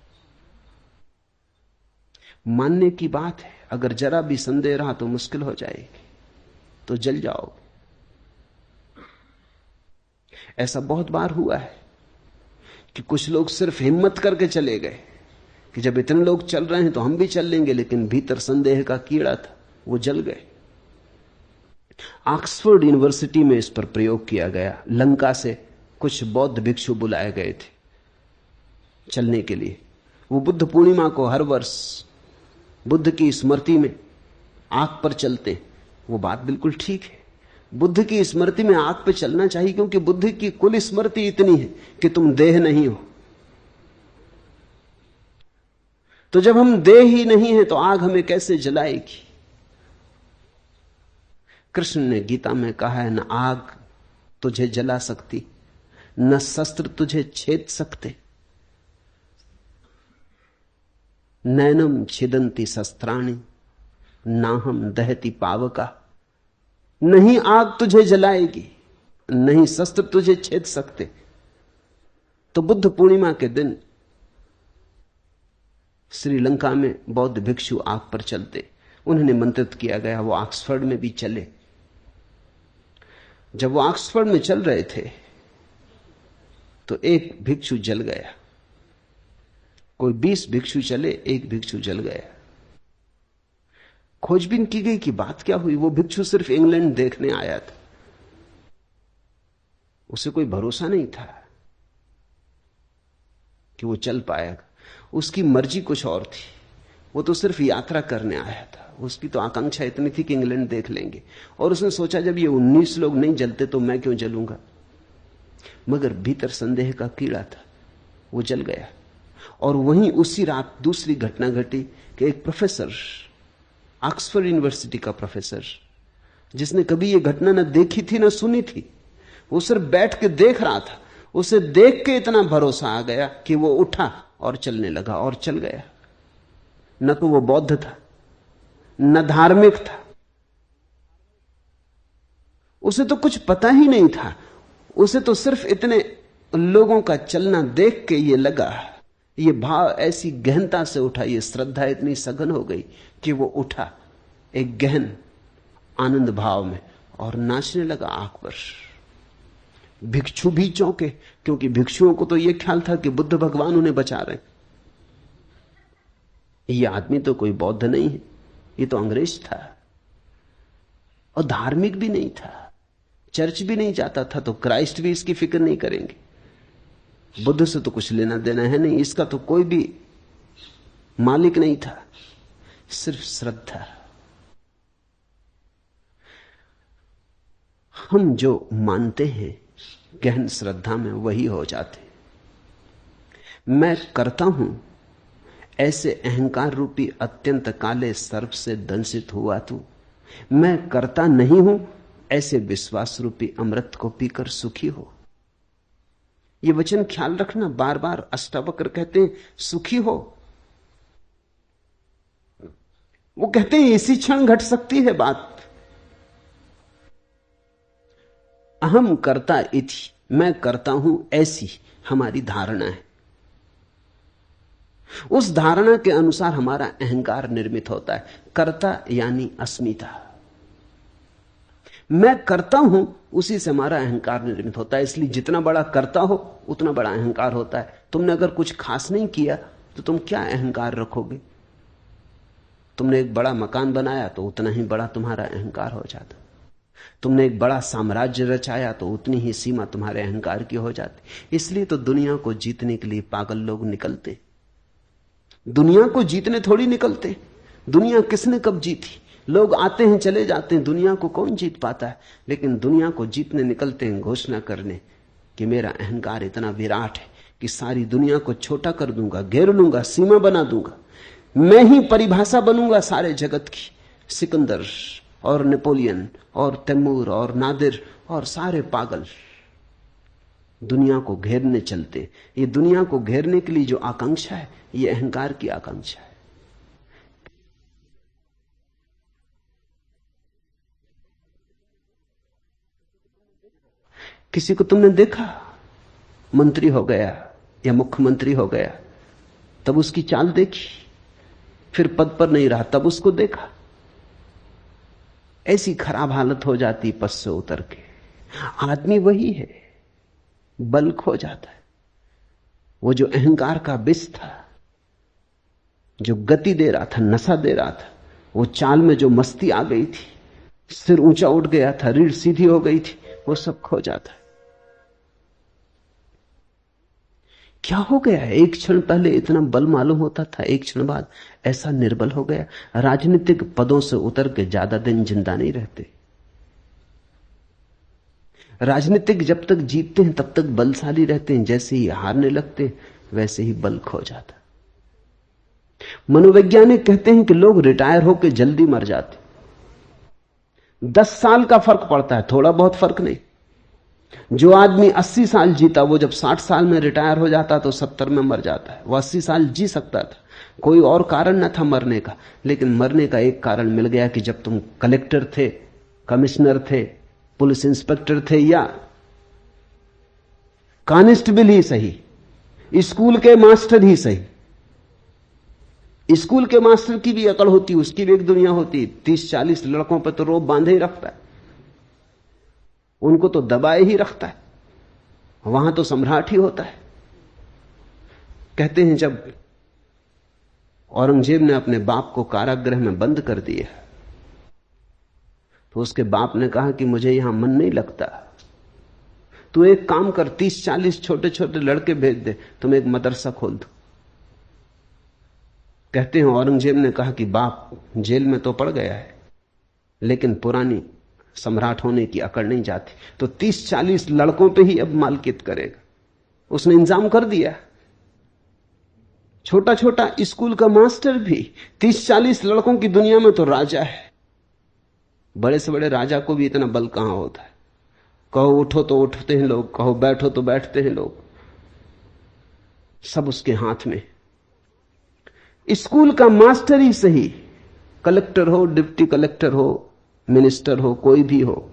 मानने की बात है, अगर जरा भी संदेह रहा तो मुश्किल हो जाएगी, तो जल जाओ। ऐसा बहुत बार हुआ है कि कुछ लोग सिर्फ हिम्मत करके चले गए कि जब इतने लोग चल रहे हैं तो हम भी चल लेंगे, लेकिन भीतर संदेह का कीड़ा था, वो जल गए। ऑक्सफोर्ड यूनिवर्सिटी में इस पर प्रयोग किया गया। लंका से कुछ बौद्ध भिक्षु बुलाए गए थे चलने के लिए। वो बुद्ध पूर्णिमा को हर वर्ष बुद्ध की स्मृति में आग पर चलते। वो बात बिल्कुल ठीक है, बुद्ध की स्मृति में आग पर चलना चाहिए, क्योंकि बुद्ध की कुल स्मृति इतनी है कि तुम देह नहीं हो। तो जब हम देह ही नहीं है तो आग हमें कैसे जलाएगी? कृष्ण ने गीता में कहा है, न आग तुझे जला सकती, न शस्त्र तुझे छेद सकते। नैनम छिदंती शस्त्राणि नाहम दहती पावका। नहीं आग तुझे जलाएगी, नहीं शस्त्र तुझे छेद सकते। तो बुद्ध पूर्णिमा के दिन श्रीलंका में बौद्ध भिक्षु आग पर चलते, उन्हें निमंत्रित किया गया, वो ऑक्सफोर्ड में भी चले। जब वो ऑक्सफोर्ड में चल रहे थे तो एक भिक्षु जल गया। कोई 20 भिक्षु चले, एक भिक्षु जल गया। खोजबीन की गई कि बात क्या हुई। वो भिक्षु सिर्फ इंग्लैंड देखने आया था, उसे कोई भरोसा नहीं था कि वो चल पाएगा। उसकी मर्जी कुछ और थी, वो तो सिर्फ यात्रा करने आया था। उसकी तो आकांक्षा इतनी थी कि इंग्लैंड देख लेंगे, और उसने सोचा जब ये 19 लोग नहीं जलते तो मैं क्यों जलूंगा। मगर भीतर संदेह का कीड़ा था, वो जल गया। और वहीं उसी रात दूसरी घटना घटी कि एक प्रोफेसर, ऑक्सफोर्ड यूनिवर्सिटी का प्रोफेसर, जिसने कभी ये घटना न देखी थी न सुनी थी, वो सिर्फ बैठ के देख रहा था, उसे देख के इतना भरोसा आ गया कि वो उठा और चलने लगा और चल गया। न तो वो बौद्ध था, न धार्मिक था, उसे तो कुछ पता ही नहीं था। उसे तो सिर्फ इतने लोगों का चलना देख के ये लगा, ये भाव ऐसी गहनता से उठा, ये श्रद्धा इतनी सघन हो गई कि वो उठा एक गहन आनंद भाव में और नाचने लगा आग पर। भिक्षु भी चौंके, क्योंकि भिक्षुओं को तो ये ख्याल था कि बुद्ध भगवान उन्हें बचा रहे। ये आदमी तो कोई बौद्ध नहीं है, ये तो अंग्रेज था, और धार्मिक भी नहीं था, चर्च भी नहीं जाता था, तो क्राइस्ट भी इसकी फिक्र नहीं करेंगे। बुद्ध से तो कुछ लेना देना है नहीं, इसका तो कोई भी मालिक नहीं था, सिर्फ श्रद्धा। हम जो मानते हैं गहन श्रद्धा में वही हो जाते। मैं करता हूं ऐसे अहंकार रूपी अत्यंत काले सर्प से दंशित हुआ तू, मैं करता नहीं हूं ऐसे विश्वास रूपी अमृत को पीकर सुखी हो। ये वचन ख्याल रखना, बार बार अष्टावक्र कहते हैं सुखी हो। वो कहते हैं इसी क्षण घट सकती है बात। अहम करता इति, मैं करता हूं ऐसी हमारी धारणा है। उस धारणा के अनुसार हमारा अहंकार निर्मित होता है। कर्ता यानी अस्मिता। मैं करता हूं, उसी से हमारा अहंकार निर्मित होता है। इसलिए जितना बड़ा करता हो उतना बड़ा अहंकार होता है। तुमने अगर कुछ खास नहीं किया तो तुम क्या अहंकार रखोगे? तुमने एक बड़ा मकान बनाया तो उतना ही बड़ा तुम्हारा अहंकार हो जाता। तुमने एक बड़ा साम्राज्य रचाया तो उतनी ही सीमा तुम्हारे अहंकार की हो जाती। इसलिए तो दुनिया को जीतने के लिए पागल लोग निकलते। दुनिया को जीतने थोड़ी निकलते। दुनिया किसने कब जीती? लोग आते हैं चले जाते हैं, दुनिया को कौन जीत पाता है? लेकिन दुनिया को जीतने निकलते हैं घोषणा करने कि मेरा अहंकार इतना विराट है कि सारी दुनिया को छोटा कर दूंगा, घेर लूंगा, सीमा बना दूंगा। मैं ही परिभाषा बनूंगा सारे जगत की। सिकंदर और नेपोलियन और तैमूर और नादिर और सारे पागल दुनिया को घेरने चलते। ये दुनिया को घेरने के लिए जो आकांक्षा है, ये अहंकार की आकांक्षा है। किसी को तुमने देखा मंत्री हो गया या मुख्यमंत्री हो गया, तब उसकी चाल देखी, फिर पद पर नहीं रहा तब उसको देखा, ऐसी खराब हालत हो जाती पद से उतर के। आदमी वही है, बल खो जाता है। वो जो अहंकार का विष था, जो गति दे रहा था, नशा दे रहा था, वो चाल में जो मस्ती आ गई थी, सिर ऊंचा उठ गया था, रीढ़ सीधी हो गई थी, वो सब खो जाता है। क्या हो गया है? एक क्षण पहले इतना बल मालूम होता था, एक क्षण बाद ऐसा निर्बल हो गया। राजनीतिक पदों से उतर के ज्यादा दिन जिंदा नहीं रहते। राजनीतिक जब तक जीतते हैं तब तक बलशाली रहते हैं, जैसे ही हारने लगते वैसे ही बल खो जाता। मनोवैज्ञानिक कहते हैं कि लोग रिटायर होकर जल्दी मर जाते। 10 साल का फर्क पड़ता है, थोड़ा बहुत फर्क नहीं। जो आदमी 80 साल जीता, वो जब 60 साल में रिटायर हो जाता तो 70 में मर जाता है। वो 80 साल जी सकता था, कोई और कारण न था मरने का, लेकिन मरने का एक कारण मिल गया कि जब तुम कलेक्टर थे, कमिश्नर थे, पुलिस इंस्पेक्टर थे या कांस्टेबल ही सही, स्कूल के मास्टर ही सही। स्कूल के मास्टर की भी अकड़ होती, उसकी भी एक दुनिया होती। 30-40 लड़कों पर तो रोब बांधे ही रखता है, उनको तो दबाए ही रखता है, वहां तो सम्राट ही होता है। कहते हैं जब औरंगजेब ने अपने बाप को कारागृह में बंद कर दिया तो उसके बाप ने कहा कि मुझे यहां मन नहीं लगता, तू एक काम कर, 30-40 छोटे छोटे लड़के भेज दे, तुम एक मदरसा खोल दो। कहते हैं औरंगजेब ने कहा कि बाप जेल में तो पड़ गया है, लेकिन पुरानी सम्राट होने की अकड़ नहीं जाती, तो 30-40 लड़कों पे ही अब मालकियत करेगा। उसने इंतजाम कर दिया। छोटा छोटा स्कूल का मास्टर भी 30-40 लड़कों की दुनिया में तो राजा है। बड़े से बड़े राजा को भी इतना बल कहां होता है। कहो उठो तो उठते हैं लोग, कहो बैठो तो बैठते हैं लोग, सब उसके हाथ में। स्कूल का मास्टर ही सही, कलेक्टर हो, डिप्टी कलेक्टर हो, मिनिस्टर हो, कोई भी हो,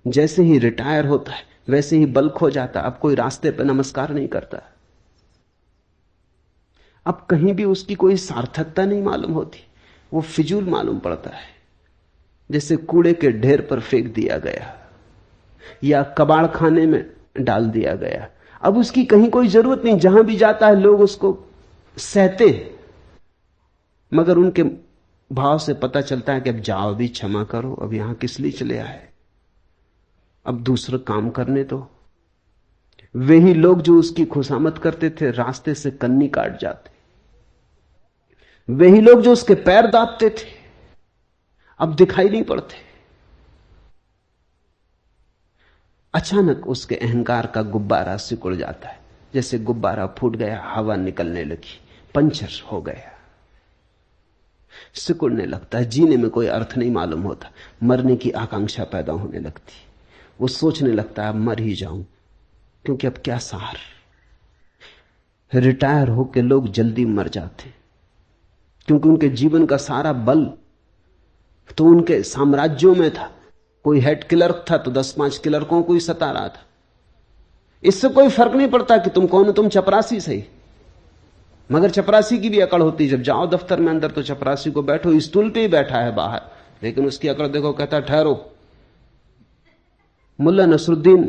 जैसे ही रिटायर होता है वैसे ही बल खो जाता। अब कोई रास्ते पर नमस्कार नहीं करता, अब कहीं भी उसकी कोई सार्थकता नहीं मालूम होती, वो फिजूल मालूम पड़ता है, जैसे कूड़े के ढेर पर फेंक दिया गया या कबाड़ खाने में डाल दिया गया। अब उसकी कहीं कोई जरूरत नहीं, जहां भी जाता है लोग उसको सहते, मगर उनके भाव से पता चलता है कि अब जाओ, भी क्षमा करो, अब यहां किस लिए चले आए, अब दूसरा काम करने दो। वही लोग जो उसकी खुशामद करते थे रास्ते से कन्नी काट जाते, वही लोग जो उसके पैर दाबते थे अब दिखाई नहीं पड़ते। अचानक उसके अहंकार का गुब्बारा सिकुड़ जाता है, जैसे गुब्बारा फूट गया, हवा निकलने लगी, पंचर हो गया, सिकुड़ने लगता है। जीने में कोई अर्थ नहीं मालूम होता, मरने की आकांक्षा पैदा होने लगती। वो सोचने लगता है अब मर ही जाऊं, क्योंकि अब क्या सार। रिटायर होकर लोग जल्दी मर जाते क्योंकि उनके जीवन का सारा बल तो उनके साम्राज्यों में था, कोई हेड क्लर्क था तो 10-5 क्लर्कों को ही सता रहा था। इससे कोई फर्क नहीं पड़ता कि तुम कौन हो, तुम चपरासी सही। मगर चपरासी की भी अकड़ होती, जब जाओ दफ्तर में अंदर तो चपरासी को बैठो, स्टूल पे ही बैठा है बाहर, लेकिन उसकी अकड़ देखो, कहता ठहरो। मुल्ला नसरुद्दीन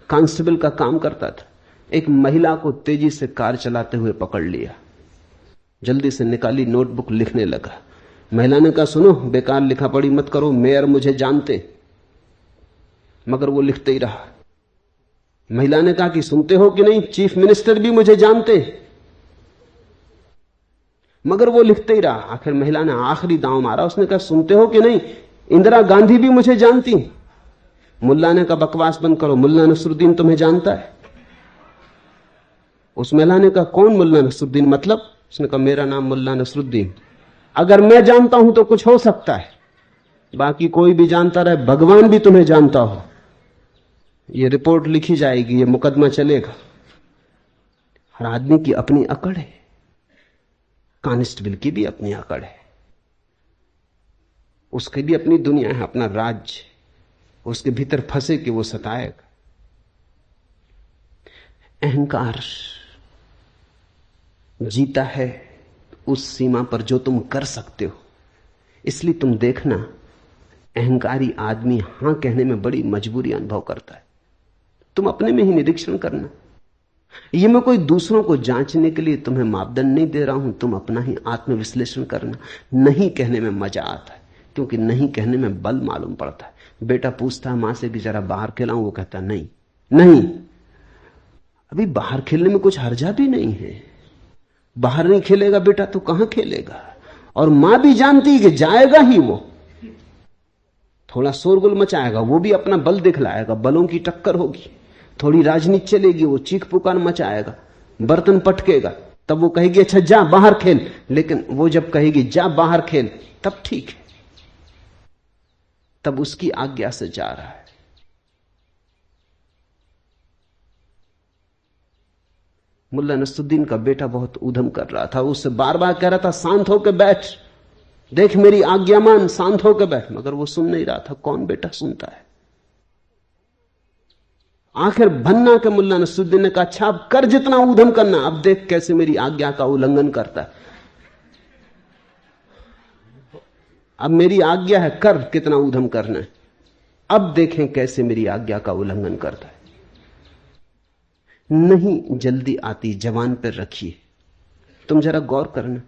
कांस्टेबल का काम करता था, एक महिला को तेजी से कार चलाते हुए पकड़ लिया, जल्दी से निकाली नोटबुक, लिखने लगा। महिला ने कहा सुनो, बेकार लिखा पढ़ी मत करो, मेयर मुझे जानते। मगर वो लिखते ही रहा। महिला ने कहा कि सुनते हो कि नहीं, चीफ मिनिस्टर भी मुझे जानते। मगर वो लिखते ही रहा। आखिर महिला ने आखिरी दांव मारा, उसने कहा सुनते हो कि नहीं, इंदिरा गांधी भी मुझे जानती। मुल्ला ने कहा बकवास बंद करो, मुल्ला नसरुद्दीन तुम्हें जानता है। उस महिला ने कहा कौन मुल्ला नसरुद्दीन, मतलब? उसने कहा मेरा नाम मुल्ला नसरुद्दीन। अगर मैं जानता हूं तो कुछ हो सकता है, बाकी कोई भी जानता रहे, भगवान भी तुम्हें जानता हो। यह रिपोर्ट लिखी जाएगी, यह मुकदमा चलेगा। हर आदमी की अपनी अकड़ है, कांस्टेबल की भी अपनी अकड़ है, उसकी भी अपनी दुनिया है, अपना राज्य, उसके भीतर फंसे कि वो सताएगा। अहंकार जीता है उस सीमा पर जो तुम कर सकते हो। इसलिए तुम देखना, अहंकारी आदमी हां कहने में बड़ी मजबूरी अनुभव करता है। तुम अपने में ही निरीक्षण करना। यह मैं कोई दूसरों को जांचने के लिए तुम्हें मापदंड नहीं दे रहा हूं, तुम अपना ही आत्मविश्लेषण करना। नहीं कहने में मजा आता है, क्योंकि नहीं कहने में बल मालूम पड़ता है। बेटा पूछता है मां से कि जरा बाहर खिलाऊं, वो कहता नहीं नहीं, अभी बाहर खेलने में कुछ हर्जा भी नहीं है। बाहर नहीं खेलेगा बेटा तो कहां खेलेगा? और मां भी जानती है कि जाएगा ही वो, थोड़ा शोरगुल मचाएगा, वो भी अपना बल दिखलाएगा, बलों की टक्कर होगी, थोड़ी राजनीति चलेगी, वो चीख पुकार मचाएगा, बर्तन पटकेगा, तब वो कहेगी अच्छा जा बाहर खेल। लेकिन वो जब कहेगी जा बाहर खेल, तब ठीक है, तब उसकी आज्ञा से जा रहा है। मुल्ला नसरुद्दीन का बेटा बहुत ऊधम कर रहा था, उससे बार बार कह रहा था शांत होकर बैठ, देख मेरी आज्ञा मान, शांत होकर बैठ। मगर वो सुन नहीं रहा था। कौन बेटा सुनता है? आखिर भन्ना के मुल्ला नसरुद्दीन ने कहा अच्छा अब कर जितना ऊधम करना, अब देख कैसे मेरी आज्ञा का उल्लंघन करता है। अब मेरी आज्ञा है, कर कितना ऊधम करना है, अब देखें कैसे मेरी आज्ञा का उल्लंघन करता है। नहीं जल्दी आती जवान पर रखिए। तुम जरा गौर करना,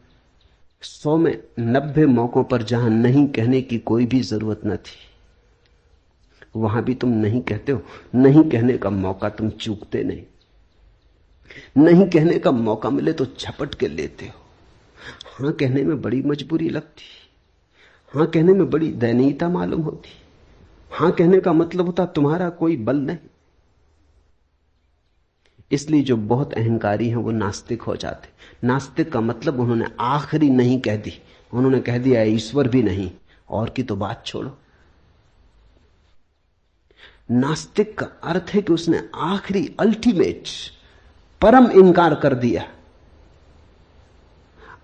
100 में 90 मौकों पर जहां नहीं कहने की कोई भी जरूरत न थी, वहां भी तुम नहीं कहते हो। नहीं कहने का मौका तुम चूकते नहीं। नहीं कहने का मौका मिले तो झपट के लेते हो। हां कहने में बड़ी मजबूरी लगती, हां कहने में बड़ी दयनीयता मालूम होती। हां कहने का मतलब होता तुम्हारा कोई बल नहीं। इसलिए जो बहुत अहंकारी हैं वो नास्तिक हो जाते। नास्तिक का मतलब उन्होंने आखिरी नहीं कह दी, उन्होंने कह दिया ईश्वर भी नहीं, और की तो बात छोड़ो। नास्तिक का अर्थ है कि उसने आखिरी अल्टीमेट परम इंकार कर दिया।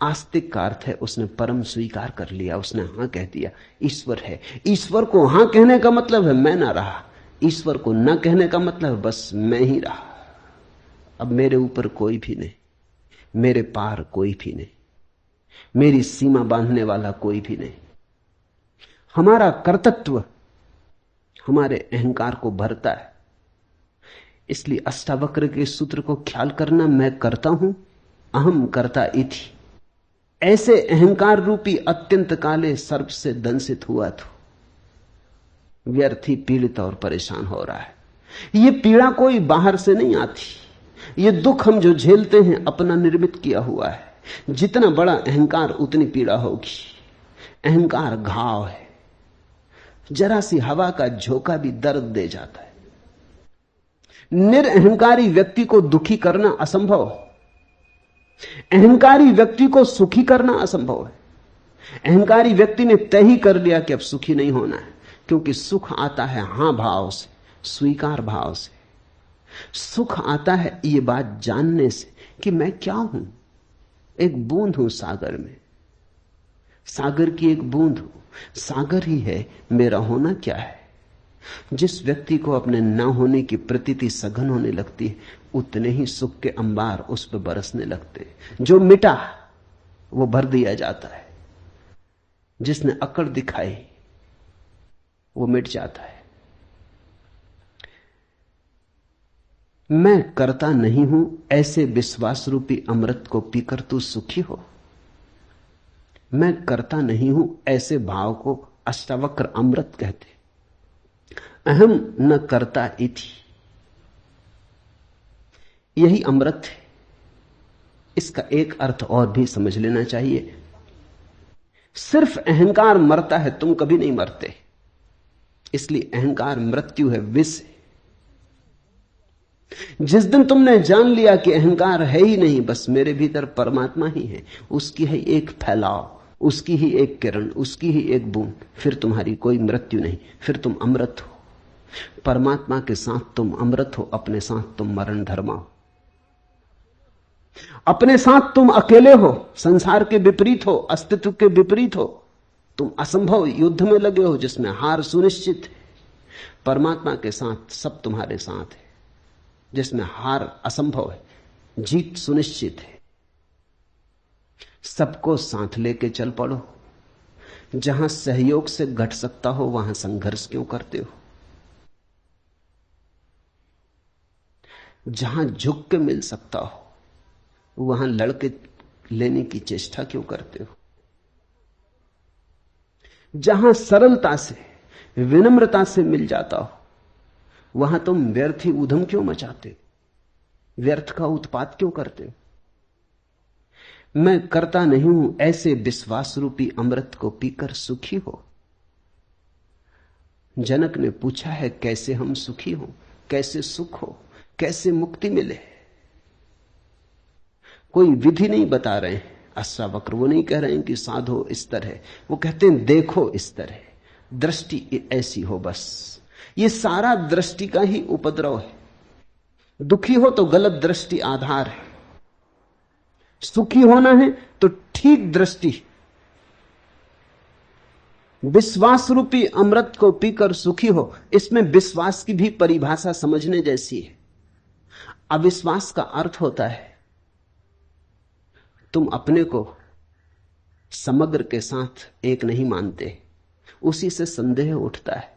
आस्तिक का अर्थ है उसने परम स्वीकार कर लिया, उसने हां कह दिया ईश्वर है। ईश्वर को हां कहने का मतलब है मैं ना रहा, ईश्वर को ना कहने का मतलब है बस मैं ही रहा, अब मेरे ऊपर कोई भी नहीं, मेरे पार कोई भी नहीं, मेरी सीमा बांधने वाला कोई भी नहीं। हमारा कर्तृत्व हमारे अहंकार को भरता है। इसलिए अष्टावक्र के सूत्र को ख्याल करना, मैं करता हूं, अहम कर्ता इति। ऐसे अहंकार रूपी अत्यंत काले सर्प से दंसित हुआ तो व्यर्थी पीड़ित और परेशान हो रहा है। यह पीड़ा कोई बाहर से नहीं आती, यह दुख हम जो झेलते हैं अपना निर्मित किया हुआ है। जितना बड़ा अहंकार उतनी पीड़ा होगी। अहंकार घाव है, जरा सी हवा का झोंका भी दर्द दे जाता है। निरअहंकारी व्यक्ति को दुखी करना असंभव है, अहंकारी व्यक्ति को सुखी करना असंभव है। अहंकारी व्यक्ति ने तय ही कर लिया कि अब सुखी नहीं होना है, क्योंकि सुख आता है हां भाव से, स्वीकार भाव से। सुख आता है ये बात जानने से कि मैं क्या हूं, एक बूंद हूं सागर में, सागर की एक बूंद हूं। सागर ही है, मेरा होना क्या है। जिस व्यक्ति को अपने न होने की प्रतीति सघन होने लगती है, उतने ही सुख के अंबार उस पर बरसने लगते। जो मिटा वो भर दिया जाता है, जिसने अकड़ दिखाई वो मिट जाता है। मैं करता नहीं हूं ऐसे विश्वास रूपी अमृत को पीकर तू सुखी हो। मैं करता नहीं हूं ऐसे भाव को अष्टावक्र अमृत कहते। अहम न करता इति, यही अमृत है। इसका एक अर्थ और भी समझ लेना चाहिए। सिर्फ अहंकार मरता है, तुम कभी नहीं मरते। इसलिए अहंकार मृत्यु है, विष है। जिस दिन तुमने जान लिया कि अहंकार है ही नहीं, बस मेरे भीतर परमात्मा ही है, उसकी ही एक फैलाव, उसकी ही एक किरण, उसकी ही एक बूंद, फिर तुम्हारी कोई मृत्यु नहीं, फिर तुम अमृत हो। परमात्मा के साथ तुम अमृत हो, अपने साथ तुम मरण धर्मा हो। अपने साथ तुम अकेले हो, संसार के विपरीत हो, अस्तित्व के विपरीत हो, तुम असंभव युद्ध में लगे हो जिसमें हार सुनिश्चित है। परमात्मा के साथ सब तुम्हारे साथ है, जिसमें हार असंभव है, जीत सुनिश्चित है। सबको साथ लेके चल पड़ो। जहां सहयोग से घट सकता हो वहां संघर्ष क्यों करते हो? जहां झुक के मिल सकता हो वहां लड़के लेने की चेष्टा क्यों करते हो? जहां सरलता से, विनम्रता से मिल जाता हो वहां तुम व्यर्थ ही ऊधम क्यों मचाते हो? व्यर्थ का उत्पात क्यों करते हो? मैं करता नहीं हूं ऐसे विश्वास रूपी अमृत को पीकर सुखी हो। जनक ने पूछा है कैसे हम सुखी हो, कैसे सुख हो, कैसे मुक्ति मिले। कोई विधि नहीं बता रहे हैं अष्टावक्र, वो नहीं कह रहे हैं कि साधो इस तरह, वो कहते हैं देखो इस तरह, दृष्टि ऐसी हो। बस ये सारा दृष्टि का ही उपद्रव है। दुखी हो तो गलत दृष्टि आधार है, सुखी होना है तो ठीक दृष्टि। विश्वास रूपी अमृत को पीकर सुखी हो, इसमें विश्वास की भी परिभाषा समझने जैसी है। अविश्वास का अर्थ होता है तुम अपने को समग्र के साथ एक नहीं मानते, उसी से संदेह उठता है।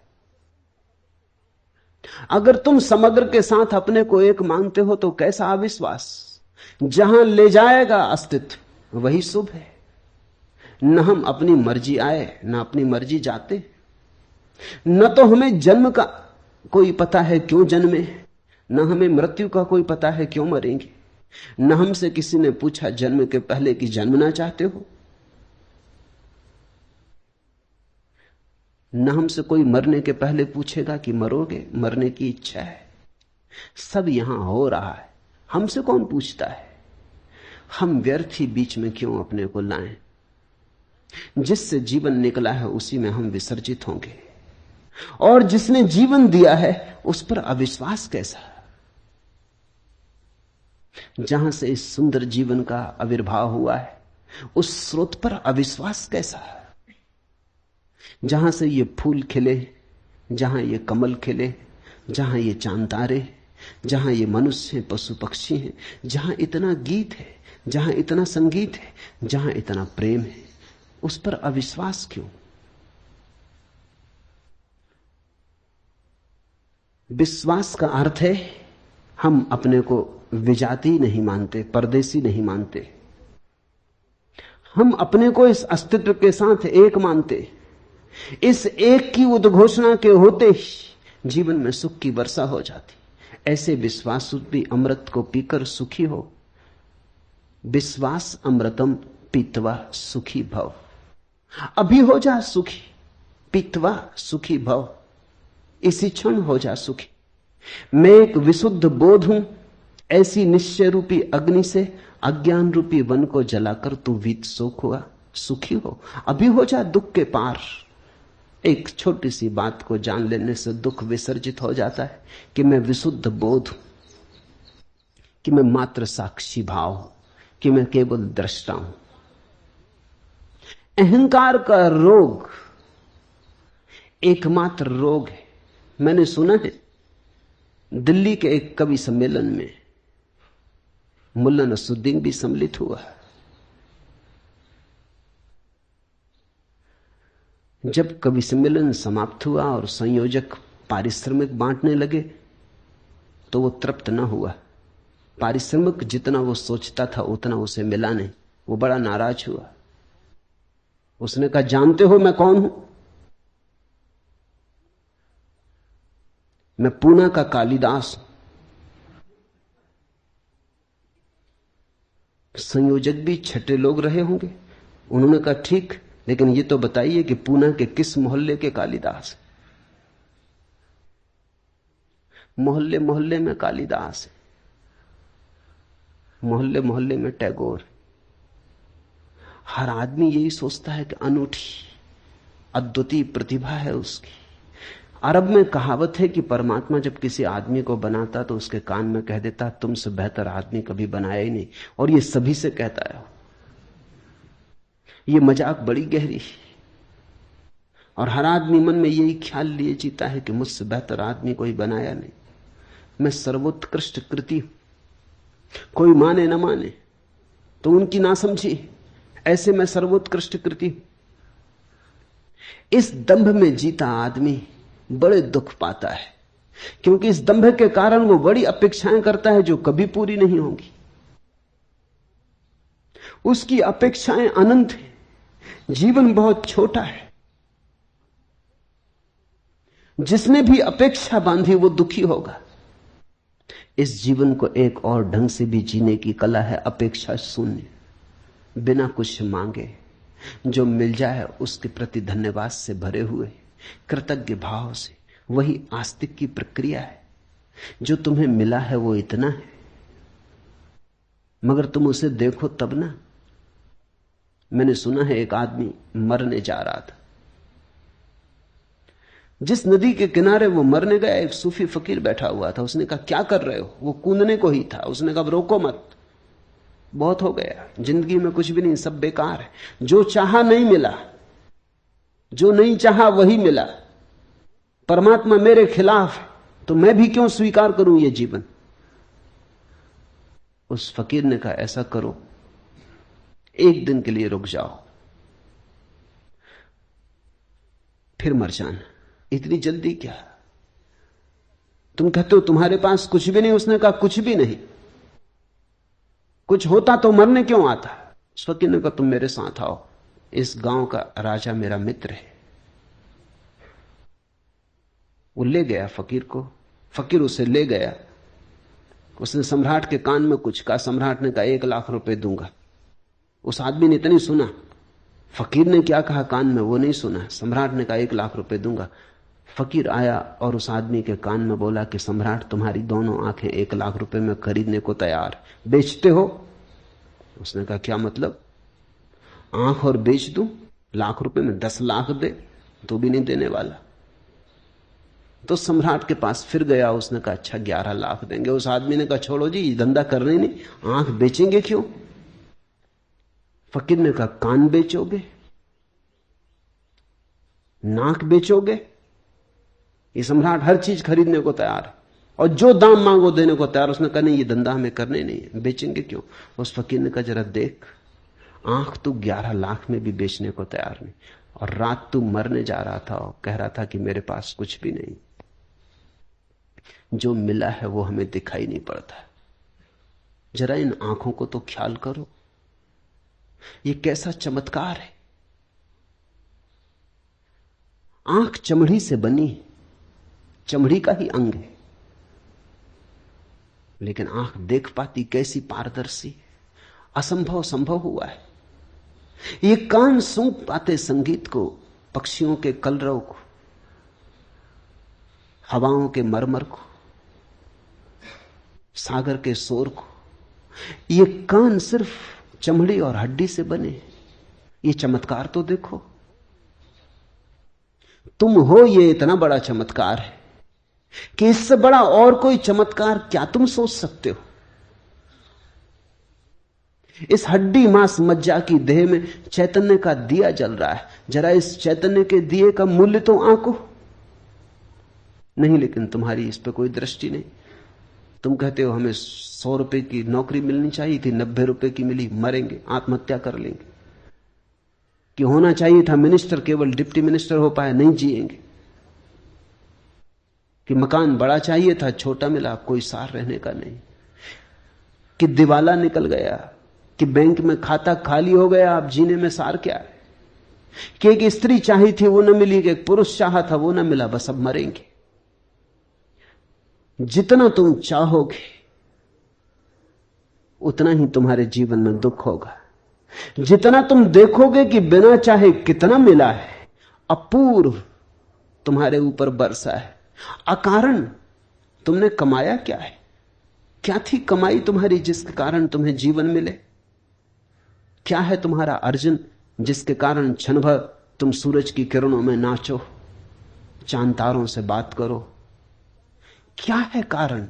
अगर तुम समग्र के साथ अपने को एक मानते हो तो कैसा अविश्वास? जहां ले जाएगा अस्तित्व वही शुभ है। न हम अपनी मर्जी आए न अपनी मर्जी जाते, न तो हमें जन्म का कोई पता है क्यों जन्मे, न हमें मृत्यु का कोई पता है क्यों मरेंगे। न हमसे किसी ने पूछा जन्म के पहले कि जन्मना चाहते हो, न हमसे कोई मरने के पहले पूछेगा कि मरोगे, मरने की इच्छा है। सब यहां हो रहा है, हमसे कौन पूछता है? हम व्यर्थ ही बीच में क्यों अपने को लाएं? जिससे जीवन निकला है उसी में हम विसर्जित होंगे, और जिसने जीवन दिया है उस पर अविश्वास कैसा? जहां से इस सुंदर जीवन का आविर्भाव हुआ है उस स्रोत पर अविश्वास कैसा? जहां से ये फूल खिले, जहां ये कमल खिले, जहां ये चांद तारे, जहां ये मनुष्य पशु पक्षी हैं, जहां इतना गीत है, जहां इतना संगीत है, जहां इतना प्रेम है, उस पर अविश्वास क्यों? विश्वास का अर्थ है हम अपने को विजाती नहीं मानते, परदेसी नहीं मानते। हम अपने को इस अस्तित्व के साथ एक मानते। इस एक की उद्घोषणा के होते ही जीवन में सुख की वर्षा हो जाती। ऐसे विश्वास रूपी अमृत को पीकर सुखी हो। विश्वास अमृतम पीत्वा सुखी भव। अभी हो जा सुखी, पीत्वा सुखी भव, इसी क्षण हो जा सुखी। मैं एक विशुद्ध बोध हूं, ऐसी निश्चय रूपी अग्नि से अज्ञान रूपी वन को जलाकर तू वीत सुख हुआ, सुखी हो। अभी हो जा दुख के पार। एक छोटी सी बात को जान लेने से दुख विसर्जित हो जाता है कि मैं विशुद्ध बोध हूं, कि मैं मात्र साक्षी भाव हूं, कि मैं केवल दृष्टा हूं। अहंकार का रोग एकमात्र रोग है। मैंने सुना है दिल्ली के एक कवि सम्मेलन में मुल्ला नसरुद्दीन भी सम्मिलित हुआ। जब कवि सम्मेलन समाप्त हुआ और संयोजक पारिश्रमिक बांटने लगे तो वो तृप्त न हुआ। पारिश्रमिक जितना वो सोचता था उतना उसे मिला नहीं। वो बड़ा नाराज हुआ। उसने कहा, जानते हो मैं कौन हूं? मैं पूना का कालिदास हूं। संयोजक भी छठे लोग रहे होंगे। उन्होंने कहा, ठीक, लेकिन ये तो बताइए कि पूना के किस मोहल्ले के कालिदास? मोहल्ले मोहल्ले में कालिदास है, मोहल्ले मोहल्ले में टैगोर। हर आदमी यही सोचता है कि अनूठी अद्वितीय प्रतिभा है उसकी। अरब में कहावत है कि परमात्मा जब किसी आदमी को बनाता तो उसके कान में कह देता, तुमसे बेहतर आदमी कभी बनाया ही नहीं। और ये सभी से कहता है। ये मजाक बड़ी गहरी है। और हर आदमी मन में यही ख्याल लिए जीता है कि मुझसे बेहतर आदमी कोई बनाया नहीं, मैं सर्वोत्कृष्ट कृति हूं। कोई माने न माने तो उनकी ना समझी, ऐसे मैं सर्वोत्कृष्ट कृति हूं। इस दंभ में जीता आदमी बड़े दुख पाता है, क्योंकि इस दंभ के कारण वो बड़ी अपेक्षाएं करता है जो कभी पूरी नहीं होंगी। उसकी अपेक्षाएं अनंत हैं, जीवन बहुत छोटा है। जिसने भी अपेक्षा बांधी वो दुखी होगा। इस जीवन को एक और ढंग से भी जीने की कला है, अपेक्षा शून्य, बिना कुछ मांगे। जो मिल जाए उसके प्रति धन्यवाद से भरे हुए, कृतज्ञ भाव से। वही आस्तिक की प्रक्रिया है। जो तुम्हें मिला है वो इतना है, मगर तुम उसे देखो तब ना। मैंने सुना है एक आदमी मरने जा रहा था। जिस नदी के किनारे वो मरने गया, एक सूफी फकीर बैठा हुआ था। उसने कहा, क्या कर रहे हो? वो कूदने को ही था। उसने कहा, रोको मत, बहुत हो गया, जिंदगी में कुछ भी नहीं, सब बेकार है। जो चाहा नहीं मिला, जो नहीं चाहा वही मिला। परमात्मा मेरे खिलाफ है तो मैं भी क्यों स्वीकार करूं ये जीवन? उस फकीर ने कहा, ऐसा करो, एक दिन के लिए रुक जाओ, फिर मर जाना। इतनी जल्दी क्या? तुम कहते हो तुम्हारे पास कुछ भी नहीं। उसने कहा, कुछ भी नहीं। कुछ होता तो मरने क्यों आता? उस फकीर ने कहा, तुम मेरे साथ आओ, इस गांव का राजा मेरा मित्र है। वो ले गया फकीर को। फकीर उसे ले गया। उसने सम्राट के कान में कुछ कहा। सम्राट ने कहा, 1 लाख रुपए दूंगा। उस आदमी ने इतनी सुना, फकीर ने क्या कहा कान में वो नहीं सुना। सम्राट ने कहा, 1 लाख रुपए दूंगा। फकीर आया और उस आदमी के कान में बोला कि सम्राट तुम्हारी दोनों आंखें 1 लाख रुपए में खरीदने को तैयार, बेचते हो? उसने कहा, क्या मतलब? आंख और बेच दूं? लाख रुपए में 10 लाख दे तो भी नहीं देने वाला। तो सम्राट के पास फिर गया। उसने कहा, अच्छा 11 लाख देंगे। उस आदमी ने कहा, छोड़ो जी, ये धंधा करने नहीं, आंख बेचेंगे क्यों? फकीर ने कहा, कान बेचोगे, नाक बेचोगे? ये सम्राट हर चीज खरीदने को तैयार है और जो दाम मांगो देने को तैयार। उसने कहा, नहीं, ये धंधा हमें करने नहीं है, बेचेंगे क्यों? उस फकीर ने कहा, जरा देख, आंख तू 11 लाख में भी बेचने को तैयार नहीं, और रात तू मरने जा रहा था और कह रहा था कि मेरे पास कुछ भी नहीं। जो मिला है वो हमें दिखाई नहीं पड़ता। जरा इन आंखों को तो ख्याल करो, ये कैसा चमत्कार है। आंख चमड़ी से बनी, चमड़ी का ही अंग है, लेकिन आंख देख पाती कैसी पारदर्शी। असंभव संभव हुआ है। ये कान सूंघ पाते संगीत को, पक्षियों के कलरव को, हवाओं के मरमर को, सागर के शोर को। ये कान सिर्फ चमड़ी और हड्डी से बने। ये चमत्कार तो देखो। तुम हो, ये इतना बड़ा चमत्कार है कि इससे बड़ा और कोई चमत्कार क्या तुम सोच सकते हो? इस हड्डी मांस मज्जा की देह में चैतन्य का दिया जल रहा है। जरा इस चैतन्य के दिए का मूल्य तो आंको। नहीं, लेकिन तुम्हारी इस पे कोई दृष्टि नहीं। तुम कहते हो हमें 100 रुपए की नौकरी मिलनी चाहिए थी, 90 रुपए की मिली, मरेंगे, आत्महत्या कर लेंगे। कि होना चाहिए था मिनिस्टर, केवल डिप्टी मिनिस्टर हो पाए, नहीं जिएंगे। कि मकान बड़ा चाहिए था, छोटा मिला, कोई सार रहने का नहीं। कि दिवाला निकल गया, कि बैंक में खाता खाली हो गया, अब जीने में सार क्या है। कि एक स्त्री चाहिए थी वो न मिली, कि एक पुरुष चाहा था वो न मिला, बस अब मरेंगे। जितना तुम चाहोगे उतना ही तुम्हारे जीवन में दुख होगा। जितना तुम देखोगे कि बिना चाहे कितना मिला है, अपूर्व तुम्हारे ऊपर बरसा है, अकारण तुमने कमाया क्या है? क्या थी कमाई तुम्हारी जिसके कारण तुम्हें जीवन मिले? क्या है तुम्हारा अर्जन जिसके कारण क्षण भर तुम सूरज की किरणों में नाचो, चांद तारों से बात करो? क्या है कारण?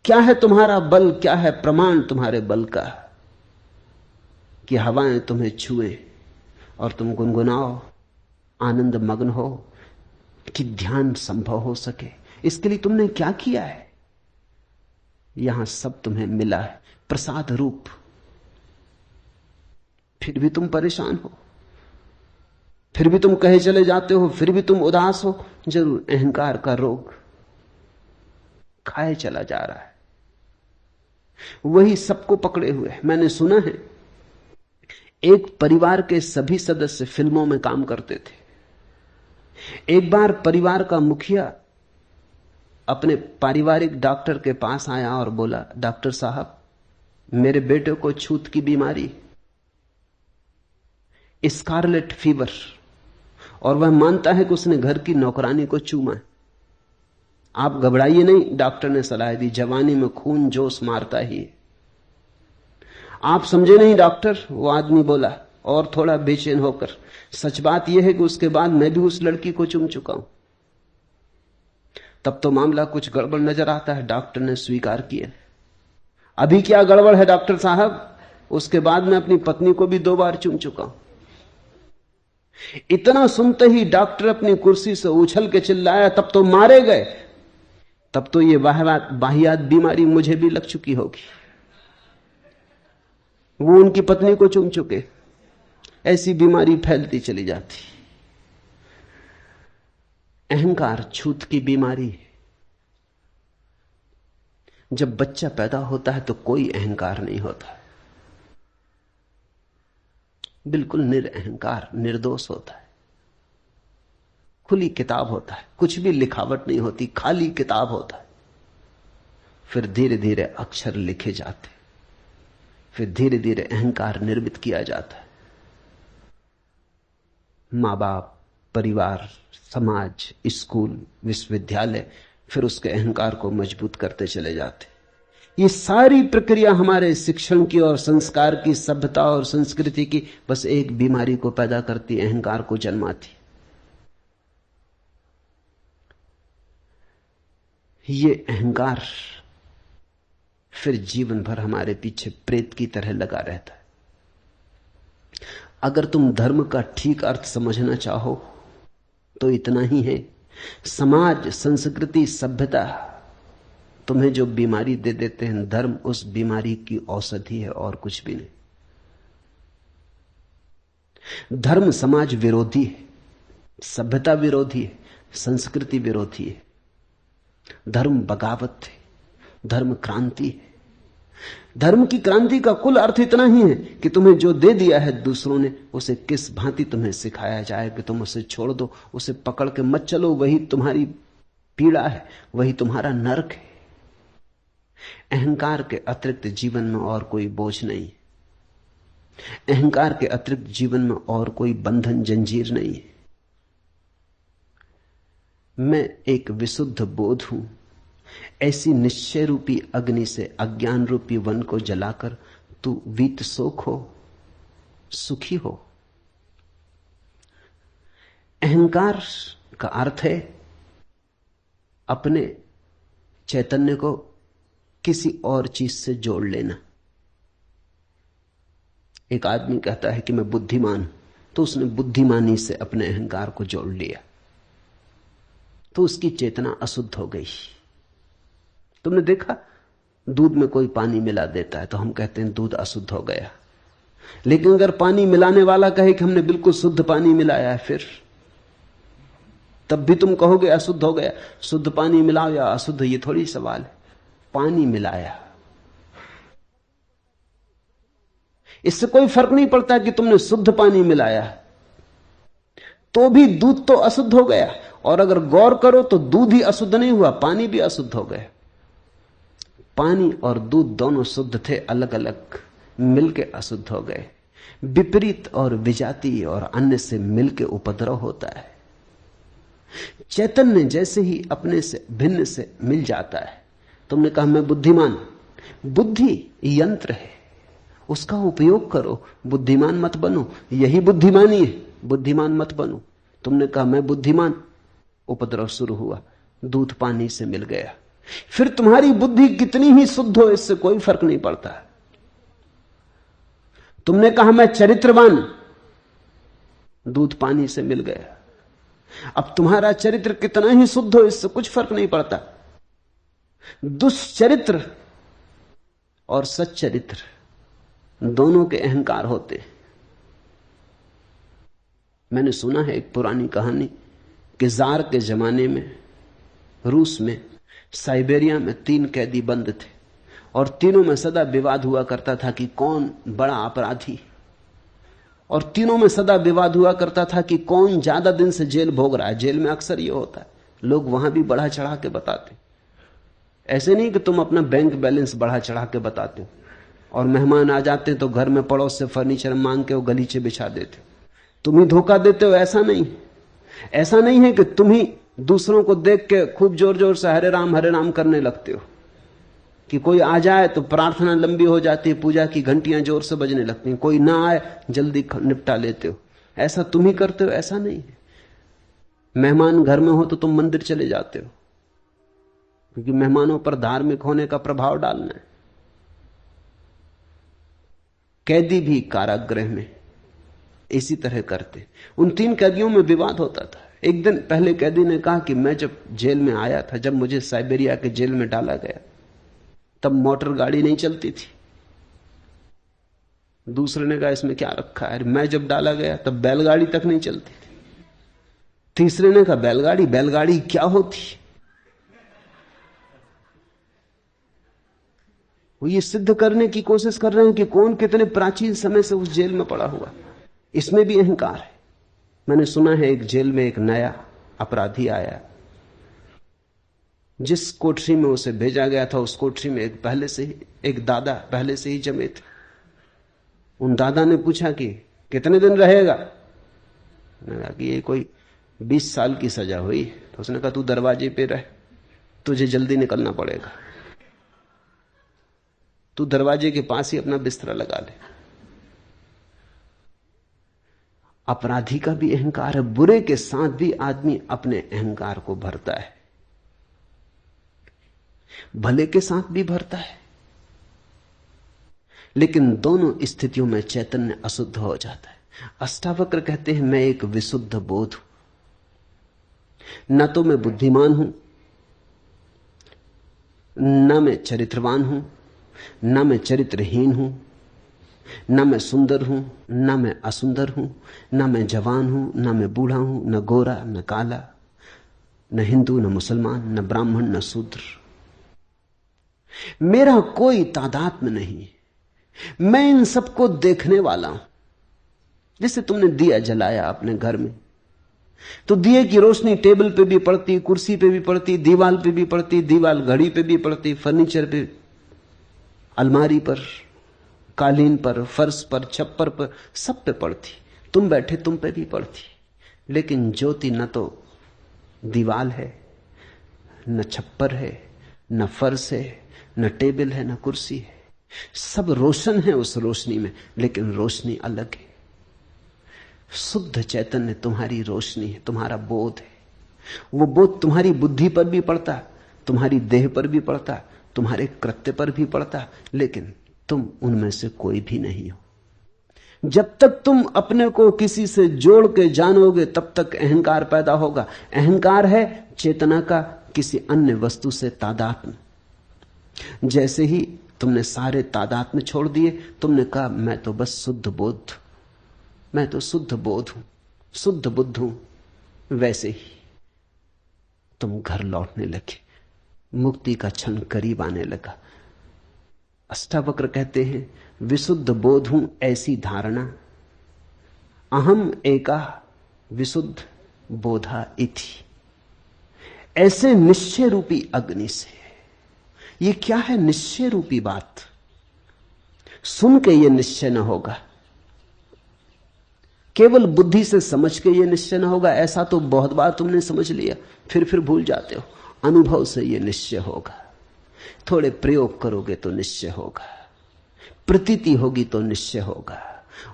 क्या है तुम्हारा बल? क्या है प्रमाण तुम्हारे बल का कि हवाएं तुम्हें छुए और तुम गुनगुनाओ, आनंद मग्न हो, कि ध्यान संभव हो सके? इसके लिए तुमने क्या किया है? यहां सब तुम्हें मिला है प्रसाद रूप, फिर भी तुम परेशान हो, फिर भी तुम कहे चले जाते हो, फिर भी तुम उदास हो। जरूर अहंकार का रोग खाए चला जा रहा है, वही सबको पकड़े हुए है। मैंने सुना है एक परिवार के सभी सदस्य फिल्मों में काम करते थे। एक बार परिवार का मुखिया अपने पारिवारिक डॉक्टर के पास आया और बोला, डॉक्टर साहब, मेरे बेटे को छूत की बीमारी, स्कारलेट फीवर, और वह मानता है कि उसने घर की नौकरानी को चूमा है। आप घबराइए नहीं, डॉक्टर ने सलाह दी, जवानी में खून जोश मारता ही है। आप समझे नहीं डॉक्टर, वो आदमी बोला और थोड़ा बेचैन होकर, सच बात यह है कि उसके बाद मैं भी उस लड़की को चूम चुका हूं। तब तो मामला कुछ गड़बड़ नजर आता है। डॉक्टर ने स्वीकार किया। अभी क्या गड़बड़ है डॉक्टर साहब? उसके बाद मैं अपनी पत्नी को भी 2 बार चूम चुका हूं। इतना सुनते ही डॉक्टर अपनी कुर्सी से उछल के चिल्लाया, तब तो मारे गए, तब तो ये वाहियात बीमारी मुझे भी लग चुकी होगी। वो उनकी पत्नी को चूम चुके। ऐसी बीमारी फैलती चली जाती। अहंकार छूत की बीमारी है। जब बच्चा पैदा होता है तो कोई अहंकार नहीं होता, बिल्कुल निरअहंकार, निर्दोष होता है। खुली किताब होता है, कुछ भी लिखावट नहीं होती, खाली किताब होता है। फिर धीरे धीरे अक्षर लिखे जाते, फिर धीरे धीरे अहंकार निर्मित किया जाता है। मां बाप, परिवार, समाज, स्कूल, विश्वविद्यालय फिर उसके अहंकार को मजबूत करते चले जाते। ये सारी प्रक्रिया हमारे शिक्षण की और संस्कार की, सभ्यता और संस्कृति की बस एक बीमारी को पैदा करती, अहंकार को जन्माती। ये अहंकार फिर जीवन भर हमारे पीछे प्रेत की तरह लगा रहता है। अगर तुम धर्म का ठीक अर्थ समझना चाहो तो इतना ही है। समाज, संस्कृति, सभ्यता तुम्हें जो बीमारी दे देते हैं, धर्म उस बीमारी की औषधि है और कुछ भी नहीं। धर्म समाज विरोधी है, सभ्यता विरोधी है, संस्कृति विरोधी है। धर्म बगावत है, धर्म क्रांति है। धर्म की क्रांति का कुल अर्थ इतना ही है कि तुम्हें जो दे दिया है दूसरों ने, उसे किस भांति तुम्हें सिखाया जाए कि तुम उसे छोड़ दो, उसे पकड़ के मत चलो। वही तुम्हारी पीड़ा है, वही तुम्हारा नरक है। अहंकार के अतिरिक्त जीवन में और कोई बोझ नहीं, अहंकार के अतिरिक्त जीवन में और कोई बंधन जंजीर नहीं है। मैं एक विशुद्ध बोध हूं, ऐसी निश्चय रूपी अग्नि से अज्ञान रूपी वन को जलाकर तू वीत शोक हो, सुखी हो। अहंकार का अर्थ है अपने चैतन्य को किसी और चीज से जोड़ लेना। एक आदमी कहता है कि मैं बुद्धिमान हूं, तो उसने बुद्धिमानी से अपने अहंकार को जोड़ लिया, तो उसकी चेतना अशुद्ध हो गई। तुमने देखा, दूध में कोई पानी मिला देता है तो हम कहते हैं दूध अशुद्ध हो गया। लेकिन अगर पानी मिलाने वाला कहे कि हमने बिल्कुल शुद्ध पानी मिलाया है, फिर तब भी तुम कहोगे अशुद्ध हो गया। शुद्ध पानी मिलाओ या अशुद्ध, ये थोड़ी सवाल है। पानी मिलाया, इससे कोई फर्क नहीं पड़ता कि तुमने शुद्ध पानी मिलाया, तो भी दूध तो अशुद्ध हो गया। और अगर गौर करो तो दूध ही अशुद्ध नहीं हुआ, पानी भी अशुद्ध हो गया। पानी और दूध दोनों शुद्ध थे, अलग अलग मिलके अशुद्ध हो गए। विपरीत और विजातीय और अन्य से मिलके उपद्रव होता है। चैतन्य जैसे ही अपने से भिन्न से मिल जाता है। तुमने कहा मैं बुद्धिमान, बुद्धि यंत्र है, उसका उपयोग करो, बुद्धिमान मत बनो। यही बुद्धिमानी है, बुद्धिमान मत बनो। तुमने कहा मैं बुद्धिमान, उपद्रव शुरू हुआ, दूध पानी से मिल गया। फिर तुम्हारी बुद्धि कितनी ही शुद्ध हो, इससे कोई फर्क नहीं पड़ता। तुमने कहा मैं चरित्रवान, दूध पानी से मिल गया। अब तुम्हारा चरित्र कितना ही शुद्ध हो, इससे कुछ फर्क नहीं पड़ता। दुष्चरित्र और सच्चरित्र दोनों के अहंकार होते। मैंने सुना है एक पुरानी कहानी कि जार के जमाने में रूस में साइबेरिया में 3 कैदी बंद थे और तीनों में सदा विवाद हुआ करता था कि कौन बड़ा अपराधी, और तीनों में सदा विवाद हुआ करता था कि कौन ज्यादा दिन से जेल भोग रहा है। जेल में अक्सर यह होता है, लोग वहां भी बढ़ा चढ़ा के बताते। ऐसे नहीं कि तुम अपना बैंक बैलेंस बढ़ा चढ़ा के बताते हो और मेहमान आ जाते तो घर में पड़ोस से फर्नीचर मांग के वो गलीचे बिछा देते हो, तुम ही धोखा देते हो। ऐसा नहीं, ऐसा नहीं है कि तुम ही दूसरों को देख के खूब जोर जोर से हरे राम करने लगते हो कि कोई आ जाए तो प्रार्थना लंबी हो जाती है, पूजा की घंटियां जोर से बजने लगती हैं, कोई ना आए जल्दी निपटा लेते हो। ऐसा तुम ही करते हो, ऐसा नहीं है। मेहमान घर में हो तो तुम मंदिर चले जाते हो, क्योंकि मेहमानों पर धार्मिक होने का प्रभाव डालना है। कैदी भी कारागृह में इसी तरह करते। उन 3 कैदियों में विवाद होता था। एक दिन पहले कैदी ने कहा कि मैं जब जेल में आया था, जब मुझे साइबेरिया के जेल में डाला गया, तब मोटर गाड़ी नहीं चलती थी। दूसरे ने कहा इसमें क्या रखा है, मैं जब डाला गया तब बैलगाड़ी तक नहीं चलती थी। तीसरे ने कहा बैलगाड़ी, बैलगाड़ी क्या होती। वो ये सिद्ध करने की कोशिश कर रहे हैं कि कौन कितने प्राचीन समय से उस जेल में पड़ा हुआ। इसमें भी अहंकार है। मैंने सुना है एक जेल में एक नया अपराधी आया, जिस कोठरी में उसे भेजा गया था उस कोठरी में एक दादा पहले से ही जमे थे। उन दादा ने पूछा कि कितने दिन रहेगा। मैंने कहा कि ये कोई 20 साल की सजा हुई। तो उसने कहा तू दरवाजे पे रह, तुझे जल्दी निकलना पड़ेगा, तू दरवाजे के पास ही अपना बिस्तरा लगा ले। अपराधी का भी अहंकार है, बुरे के साथ भी आदमी अपने अहंकार को भरता है, भले के साथ भी भरता है। लेकिन दोनों स्थितियों में चैतन्य अशुद्ध हो जाता है। अष्टावक्र कहते हैं मैं एक विशुद्ध बोध हूं, न तो मैं बुद्धिमान हूं, न मैं चरित्रवान हूं, न मैं चरित्रहीन हूं, न मैं सुंदर हूं, न मैं असुंदर हूं, न मैं जवान हूं, न मैं बूढ़ा हूं, न गोरा न काला, न हिंदू न मुसलमान, न ब्राह्मण न शूद्र। मेरा कोई तादात्म्य नहीं, मैं इन सबको देखने वाला हूं। जैसे तुमने दिया जलाया अपने घर में, तो दिए की रोशनी टेबल पे भी पड़ती, कुर्सी पे भी पड़ती, दीवार पे भी पड़ती, दीवार घड़ी पे भी पड़ती, फर्नीचर पे, अलमारी पर, कालीन पर, फर्श पर, छप्पर पर, सब पे पड़ती। तुम बैठे तुम पे भी पड़ती। लेकिन ज्योति न तो दीवार है, न छप्पर है, न फर्श है, न टेबल है, न कुर्सी है। सब रोशन है उस रोशनी में, लेकिन रोशनी अलग है। शुद्ध चैतन्य तुम्हारी रोशनी है, तुम्हारा बोध है। वो बोध तुम्हारी बुद्धि पर भी पड़ता, तुम्हारी देह पर भी पड़ता, तुम्हारे कृत्य पर भी पड़ता, लेकिन तुम उनमें से कोई भी नहीं हो। जब तक तुम अपने को किसी से जोड़ के जानोगे तब तक अहंकार पैदा होगा। अहंकार है चेतना का किसी अन्य वस्तु से तादात्म्य। जैसे ही तुमने सारे तादात्म्य छोड़ दिए, तुमने कहा मैं तो बस शुद्ध बोध, मैं तो शुद्ध बोध हूं, शुद्ध बुद्ध हूं, वैसे ही तुम घर लौटने लगे, मुक्ति का क्षण करीब आने लगा। अष्टावक्र कहते हैं विशुद्ध बोध हूं ऐसी धारणा, अहम एका विशुद्ध बोधा इति। ऐसे निश्चय रूपी अग्नि से, ये क्या है निश्चय रूपी बात? सुन के ये निश्चय न होगा, केवल बुद्धि से समझ के ये निश्चय न होगा, ऐसा तो बहुत बार तुमने समझ लिया फिर भूल जाते हो। अनुभव से ये निश्चय होगा, थोड़े प्रयोग करोगे तो निश्चय होगा, प्रतीति होगी तो निश्चय होगा,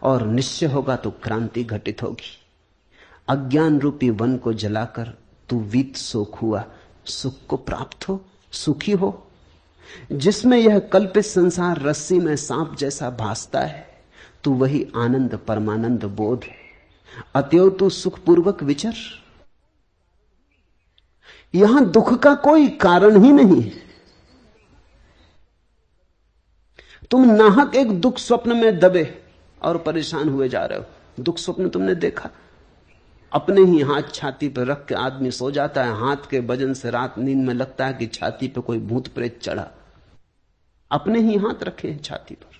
और निश्चय होगा तो क्रांति घटित होगी। अज्ञान रूपी वन को जलाकर तू वीत सोख हुआ, सुख को प्राप्त हो, सुखी हो। जिसमें यह कल्पित संसार रस्सी में सांप जैसा भासता है, तू वही आनंद परमानंद बोध है। अतएव तू सुखपूर्वक विचर। यहां दुख का कोई कारण ही नहीं है। तुम नाहक एक दुख स्वप्न में दबे और परेशान हुए जा रहे हो। दुख स्वप्न तुमने देखा, अपने ही हाथ छाती पर रख के आदमी सो जाता है, हाथ के वजन से रात नींद में लगता है कि छाती पर कोई भूत प्रेत चढ़ा। अपने ही हाथ रखे हैं छाती पर,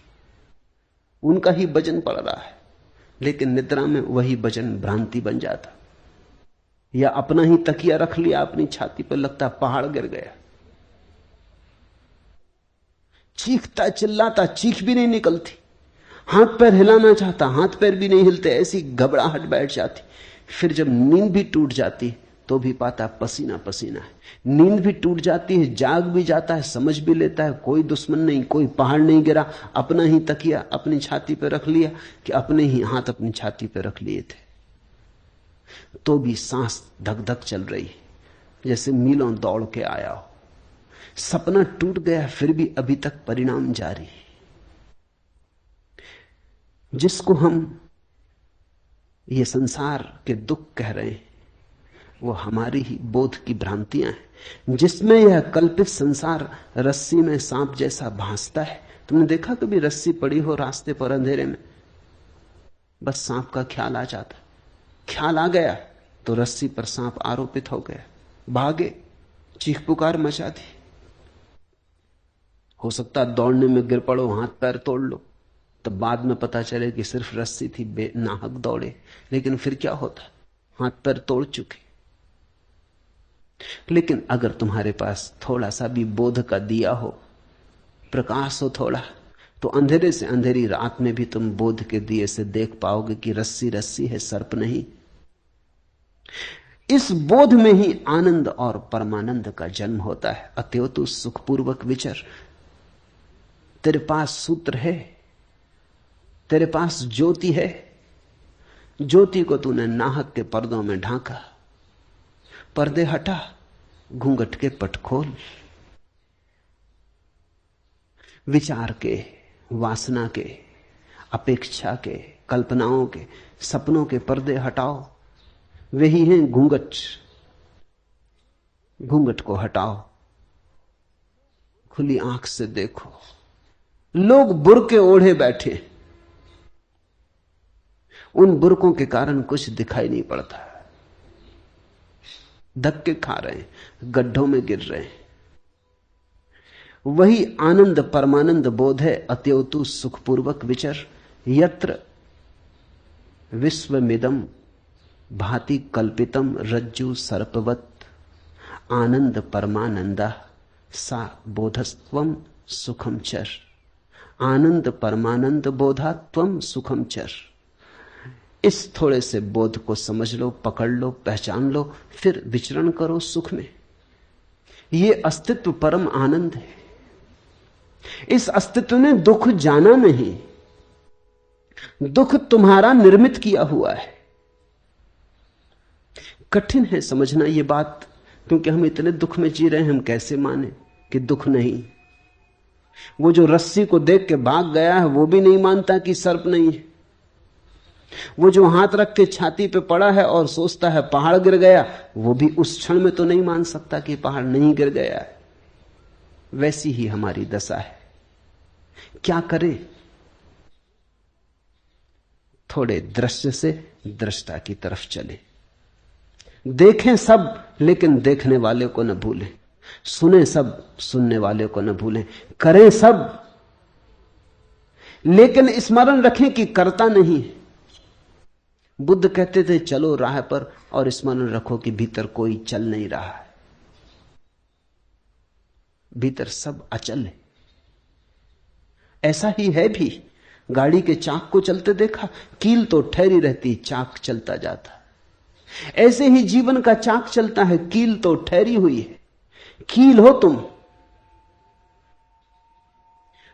उनका ही वजन पड़ रहा है, लेकिन निद्रा में वही वजन भ्रांति बन जाता। या अपना ही तकिया रख लिया अपनी छाती पर, लगता पहाड़ गिर गया। चीखता चिल्लाता, चीख भी नहीं निकलती, हाथ पैर हिलाना चाहता, हाथ पैर भी नहीं हिलते, ऐसी घबराहट बैठ जाती। फिर जब नींद भी टूट जाती तो भी पाता पसीना पसीना है। नींद भी टूट जाती है, जाग भी जाता है, समझ भी लेता है कोई दुश्मन नहीं, कोई पहाड़ नहीं गिरा, अपना ही तकिया अपनी छाती पर रख लिया कि अपने ही हाथ अपनी छाती पर रख लिए थे। तो भी सांस धक धक चल रही, जैसे मीलों दौड़ के आया हो। सपना टूट गया, फिर भी अभी तक परिणाम जारी। जिसको हम ये संसार के दुख कह रहे हैं, वो हमारी ही बोध की भ्रांतियां हैं, जिसमें यह कल्पित संसार रस्सी में सांप जैसा भासता है। तुमने देखा कभी रस्सी पड़ी हो रास्ते पर अंधेरे में, बस सांप का ख्याल आ जाता, ख्याल आ गया तो रस्सी पर सांप आरोपित हो गया, भागे, चीख पुकार मचा दी। हो सकता है दौड़ने में गिर पड़ो, हाथ पैर तोड़ लो, तब बाद में पता चले कि सिर्फ रस्सी थी, बेनाहक दौड़े। लेकिन फिर क्या होता, हाथ पैर तोड़ चुके। लेकिन अगर तुम्हारे पास थोड़ा सा भी बोध का दिया हो, प्रकाश हो थोड़ा, तो अंधेरे से अंधेरी रात में भी तुम बोध के दिए से देख पाओगे कि रस्सी रस्सी है, सर्प नहीं। इस बोध में ही आनंद और परमानंद का जन्म होता है। अतएव तू सुखपूर्वक विचर। तेरे पास सूत्र है, तेरे पास ज्योति है, ज्योति को तूने नाहक के पर्दों में ढांका। पर्दे हटा, घूंघट के पट खोल, विचार के, वासना के, अपेक्षा के, कल्पनाओं के, सपनों के पर्दे हटाओ। वही हैं घूंघट। घूंघट को हटाओ, खुली आंख से देखो। लोग बुर्के ओढ़े बैठे, उन बुर्कों के कारण कुछ दिखाई नहीं पड़ता, धक्के खा रहे हैं, गड्ढों में गिर रहे हैं। वही आनंद परमानंद बोध है। अतएव तू सुखपूर्वक विचर। यत्र विश्वमिदं भाति कल्पितम रज्जु सर्पवत, आनंद परमानंदा सा बोधस्त्वम सुखम चर। आनंद परमानंद बोधा त्वम सुखम चर। इस थोड़े से बोध को समझ लो, पकड़ लो, पहचान लो, फिर विचरण करो सुख में। ये अस्तित्व परम आनंद है। इस अस्तित्व ने दुख जाना नहीं, दुख तुम्हारा निर्मित किया हुआ है। कठिन है समझना ये बात, क्योंकि हम इतने दुख में जी रहे हैं, हम कैसे माने कि दुख नहीं। वो जो रस्सी को देख के भाग गया है, वो भी नहीं मानता कि सर्प नहीं है। वो जो हाथ रख के छाती पे पड़ा है और सोचता है पहाड़ गिर गया, वो भी उस क्षण में तो नहीं मान सकता कि पहाड़ नहीं गिर गया है। वैसी ही हमारी दशा है। क्या करें? थोड़े दृश्य से दृष्टा की तरफ चले। देखें सब, लेकिन देखने वाले को न भूलें। सुने सब, सुनने वाले को न भूलें। करें सब, लेकिन स्मरण रखें कि करता नहीं है। बुद्ध कहते थे चलो राह पर, और स्मरण रखो कि भीतर कोई चल नहीं रहा है। भीतर सब अचल है। ऐसा ही है भी। गाड़ी के चाक को चलते देखा, कील तो ठहरी रहती, चाक चलता जाता। ऐसे ही जीवन का चाक चलता है, कील तो ठहरी हुई है। कील हो तुम।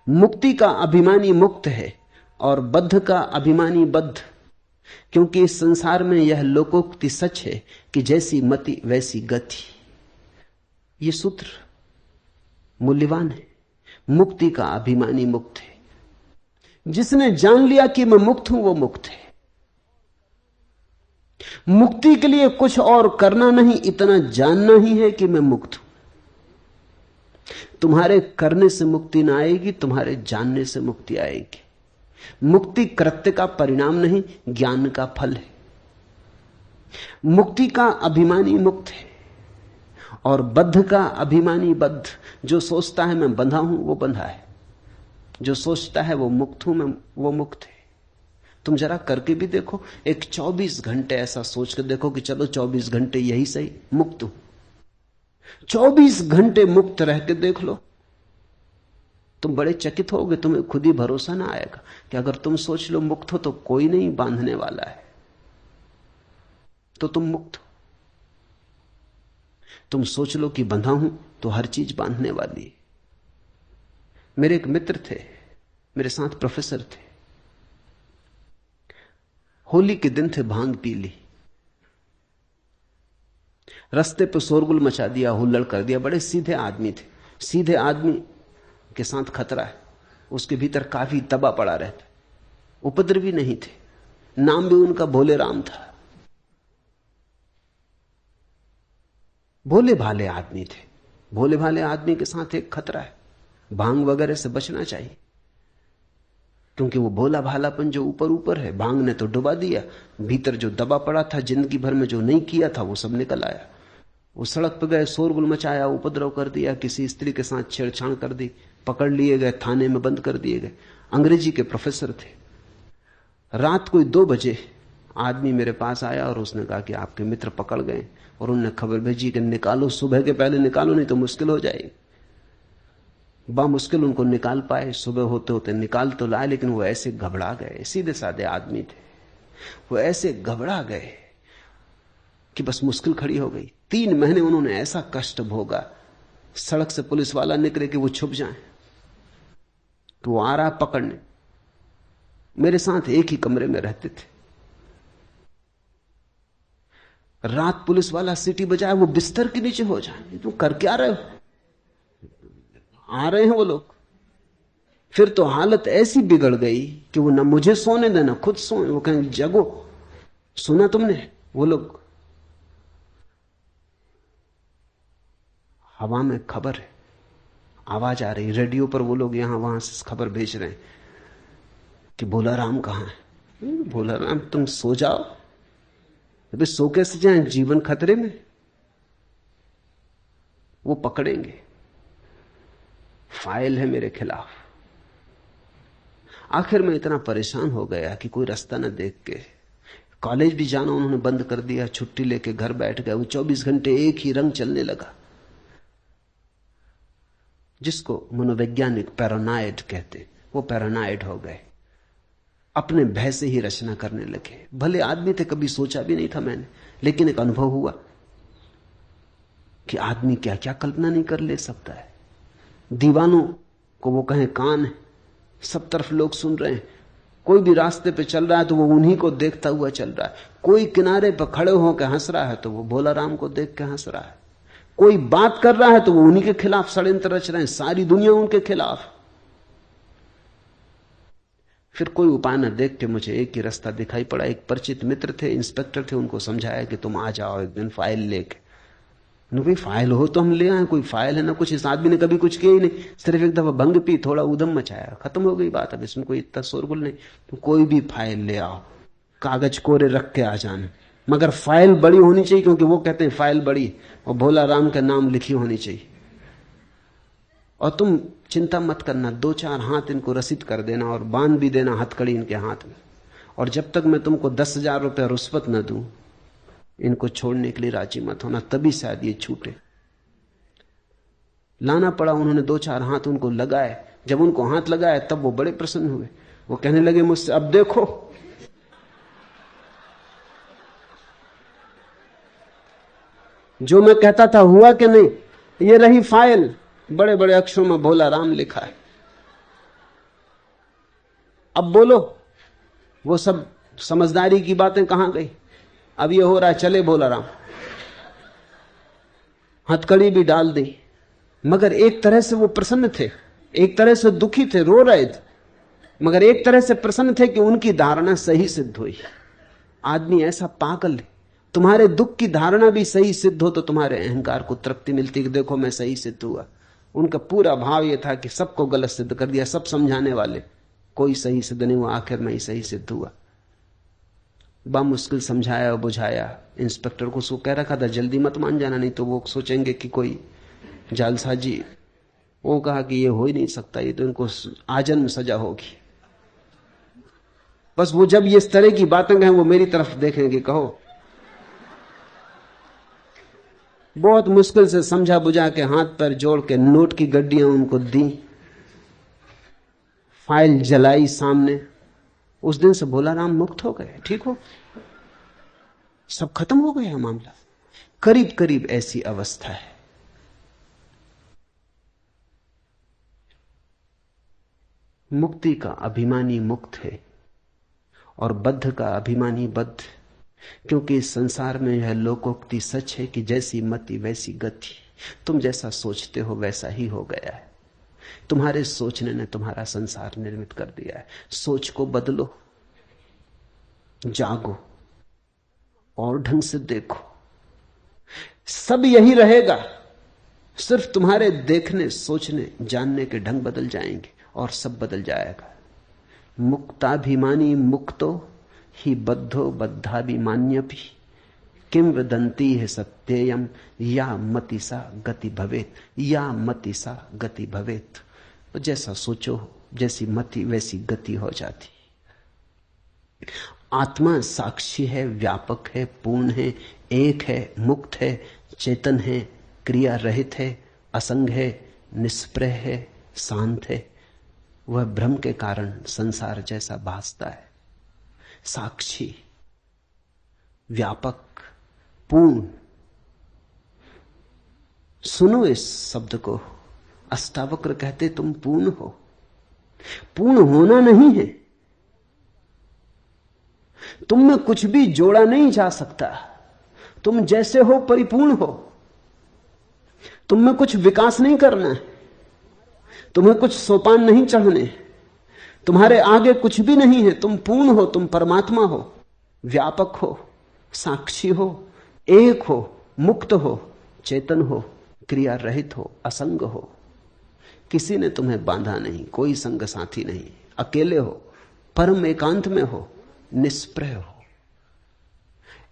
मुक्ति का अभिमानी मुक्त है और बद्ध का अभिमानी बद्ध। क्योंकि इस संसार में यह लोकोक्ति सच है कि जैसी मति वैसी गति। यह सूत्र मूल्यवान है। मुक्ति का अभिमानी मुक्त है। जिसने जान लिया कि मैं मुक्त हूं, वो मुक्त है। मुक्ति के लिए कुछ और करना नहीं, इतना जानना ही है कि मैं मुक्त हूं। तुम्हारे करने से मुक्ति ना आएगी, तुम्हारे जानने से मुक्ति आएगी। मुक्ति कृत्य का परिणाम नहीं, ज्ञान का फल है। मुक्ति का अभिमानी मुक्त है और बद्ध का अभिमानी बद्ध। जो सोचता है मैं बंधा हूं, वो बंधा है। जो सोचता है वो मुक्त हूं मैं, वो मुक्त है। तुम जरा करके भी देखो। एक 24 घंटे ऐसा सोच कर देखो कि चलो 24 घंटे यही सही, मुक्त हूं। 24 घंटे मुक्त रह के देख लो, तुम बड़े चकित होगे। तुम्हें खुद ही भरोसा ना आएगा कि अगर तुम सोच लो मुक्त हो तो कोई नहीं बांधने वाला है, तो तुम मुक्त हो। तुम सोच लो कि बंधा हूं तो हर चीज बांधने वाली है। मेरे एक मित्र थे, मेरे साथ प्रोफेसर थे। होली के दिन थे, भांग पी ली, रास्ते पे शोरगुल मचा दिया, हुल्लड़ कर दिया। बड़े सीधे आदमी थे। सीधे आदमी के साथ खतरा है। उसके भीतर काफी दबा पड़ा रहता। उपद्रवी नहीं थे। नाम भी उनका भोले राम था। भोले भाले आदमी थे। भोले भाले आदमी के साथ एक खतरा है, भांग वगैरह से बचना चाहिए। क्योंकि वो भोला भालापन जो ऊपर ऊपर है, भांग ने तो डुबा दिया। भीतर जो दबा पड़ा था, जिंदगी भर में जो नहीं किया था, वो सब निकल आया। वो सड़क पर गए, शोरगुल मचाया, उपद्रव कर दिया, किसी स्त्री के साथ छेड़छाड़ कर दी, पकड़ लिए गए, थाने में बंद कर दिए गए। अंग्रेजी के प्रोफेसर थे। रात कोई 2 बजे आदमी मेरे पास आया और उसने कहा कि आपके मित्र पकड़ गए, और उन्होंने खबर भेजी कि निकालो, सुबह के पहले निकालो, नहीं तो मुश्किल हो जाएगी। बामुश्किल उनको निकाल पाए। सुबह होते होते निकाल तो लाए, लेकिन वो ऐसे घबरा गए। सीधे साधे आदमी थे। वो ऐसे घबरा गए कि बस मुश्किल खड़ी हो गई। 3 महीने उन्होंने ऐसा कष्ट भोगा। सड़क से पुलिस वाला निकले कि वो छुप जाए, तो वो आ रहा पकड़ने। मेरे साथ एक ही कमरे में रहते थे। रात पुलिस वाला सीटी बजाए, वो बिस्तर के नीचे हो जाए। तुम कर क्या रहे हो? आ रहे हैं वो लोग। फिर तो हालत ऐसी बिगड़ गई कि वो ना मुझे सोने देना, खुद सोए। वो कहें जगो, सुना तुमने? वो लोग, हवा में खबर है, आवाज आ रही, रेडियो पर वो लोग यहां वहां से खबर भेज रहे हैं कि भोला राम कहां है। भोला राम, तुम सो जाओ। अबे सो कैसे जाएं, जीवन खतरे में। वो पकड़ेंगे, फाइल है मेरे खिलाफ। आखिर में इतना परेशान हो गया कि कोई रास्ता न देख के कॉलेज भी जाना उन्होंने बंद कर दिया। छुट्टी लेके घर बैठ गए। वो 24 घंटे एक ही रंग चलने लगा, जिसको मनोवैज्ञानिक पैरानॉइड कहते। वो पैरानॉइड हो गए, अपने भय से ही रचना करने लगे। भले आदमी थे, कभी सोचा भी नहीं था मैंने, लेकिन एक अनुभव हुआ कि आदमी क्या क्या कल्पना नहीं कर ले सकता है। दीवानों को वो कहें कान है, सब तरफ लोग सुन रहे हैं। कोई भी रास्ते पे चल रहा है तो वो उन्हीं को देखता हुआ चल रहा है। कोई किनारे पर खड़े होकर हंस रहा है तो वो भोला राम को देख के हंस रहा है। कोई बात कर रहा है तो वो उन्हीं के खिलाफ षड्यंत्र रच रहे हैं। सारी दुनिया उनके खिलाफ। फिर कोई उपाय न देख के मुझे एक ही रास्ता दिखाई पड़ा। एक परिचित मित्र थे, इंस्पेक्टर थे, उनको समझाया कि तुम आ जाओ एक दिन फाइल लेके। कोई फाइल हो तो हम ले आए, कोई फाइल है ना कुछ। इस आदमी ने कभी कुछ किया ही नहीं, सिर्फ एक दफा भंग पी, थोड़ा उधम मचाया, खत्म हो गई बात। अब इसमें कोई इतना शोरगुल नहीं। तो कोई भी फाइल ले आओ, कागज कोरे रख के आ जाना, मगर फाइल बड़ी होनी चाहिए, क्योंकि वो कहते हैं फाइल बड़ी और भोला राम का नाम लिखी होनी चाहिए। और तुम चिंता मत करना, 2-4 हाथ इनको रसीद कर देना और बांध भी देना हथकड़ी इनके हाथ में। और जब तक मैं तुमको 10,000 रुपया रुष्वत न दूं, इनको छोड़ने के लिए राजी मत होना, तभी शायद ये छूटे। लाना पड़ा। उन्होंने 2-4 हाथ उनको लगाए। जब उनको हाथ लगाए तब वो बड़े प्रसन्न हुए। वो कहने लगे मुझसे, अब देखो जो मैं कहता था हुआ कि नहीं, ये रही फाइल, बड़े बड़े अक्षरों में भोला राम लिखा है। अब बोलो, वो सब समझदारी की बातें कहां गई? अब ये हो रहा है, चले भोला राम, हथकड़ी भी डाल दी। मगर एक तरह से वो प्रसन्न थे, एक तरह से दुखी थे, रो रहे थे, मगर एक तरह से प्रसन्न थे कि उनकी धारणा सही सिद्ध हुई। आदमी ऐसा पागल है, तुम्हारे दुख की धारणा भी सही सिद्ध हो तो तुम्हारे अहंकार को तृप्ति मिलती कि देखो मैं सही सिद्ध हुआ। उनका पूरा भाव यह था कि सबको गलत सिद्ध कर दिया, सब समझाने वाले, कोई सही सिद्ध नहीं हुआ, आखिर में ही सही सिद्ध हुआ। बा मुश्किल समझाया बुझाया। इंस्पेक्टर को सो कह रखा था जल्दी मत मान जाना, नहीं तो वो सोचेंगे कि कोई जालसाजी। वो कहा कि ये हो ही नहीं सकता, ये तो इनको आजन्म सजा होगी। बस वो जब ये इस तरह की बातें कहें वो मेरी तरफ देखेंगे, कहो। बहुत मुश्किल से समझा बुझा के हाथ पैर जोड़ के नोट की गड्डियां उनको दी, फाइल जलाई सामने। उस दिन से भोला राम मुक्त हो गए, ठीक हो, सब खत्म हो गया मामला। करीब करीब ऐसी अवस्था है। मुक्ति का अभिमानी मुक्त है और बद्ध का अभिमानी बद्ध, क्योंकि इस संसार में यह लोकोक्ति सच है कि जैसी मति वैसी गति। तुम जैसा सोचते हो वैसा ही हो गया है। तुम्हारे सोचने ने तुम्हारा संसार निर्मित कर दिया है। सोच को बदलो, जागो और ढंग से देखो। सब यही रहेगा, सिर्फ तुम्हारे देखने, सोचने, जानने के ढंग बदल जाएंगे और सब बदल जाएगा। मुक्ताभिमानी मुक्तो ही बद्धो बद्धाभिमान्यपि किम वदन्ति है सत्ययम या मतिसा गति भवेत, या मतिसा गति भवेत। तो जैसा सोचो, जैसी मति वैसी गति हो जाती। आत्मा साक्षी है, व्यापक है, पूर्ण है, एक है, मुक्त है, चेतन है, क्रिया रहित है, असंग है, निष्प्रह है, शांत है। वह भ्रम के कारण संसार जैसा भासता है। साक्षी, व्यापक, पूर्ण। सुनो इस शब्द को, अष्टावक्र कहते तुम पूर्ण हो। पूर्ण होना नहीं है, तुम में कुछ भी जोड़ा नहीं जा सकता। तुम जैसे हो परिपूर्ण हो। तुम में कुछ विकास नहीं करना है, तुम्हें कुछ सोपान नहीं चढ़ने, तुम्हारे आगे कुछ भी नहीं है। तुम पूर्ण हो, तुम परमात्मा हो, व्यापक हो, साक्षी हो, एक हो, मुक्त हो, चेतन हो, क्रिया रहित हो, असंग हो। किसी ने तुम्हें बांधा नहीं, कोई संग साथी नहीं, अकेले हो, परम एकांत में हो, निष्प्रह हो।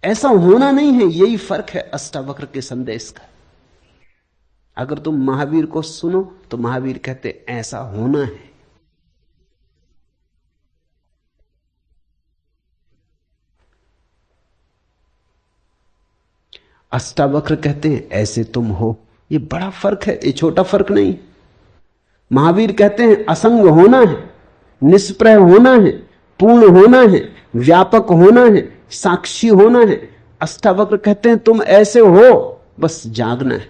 ऐसा होना नहीं है, यही फर्क है अष्टावक्र के संदेश का। अगर तुम महावीर को सुनो तो महावीर कहते ऐसा होना है। अष्टावक्र कहते हैं ऐसे तुम हो। ये बड़ा फर्क है, ये छोटा फर्क नहीं। महावीर कहते हैं असंग होना है, निष्प्रह होना है, पूर्ण होना है, व्यापक होना है, साक्षी होना है। अष्टावक्र कहते हैं तुम ऐसे हो, बस जागना है,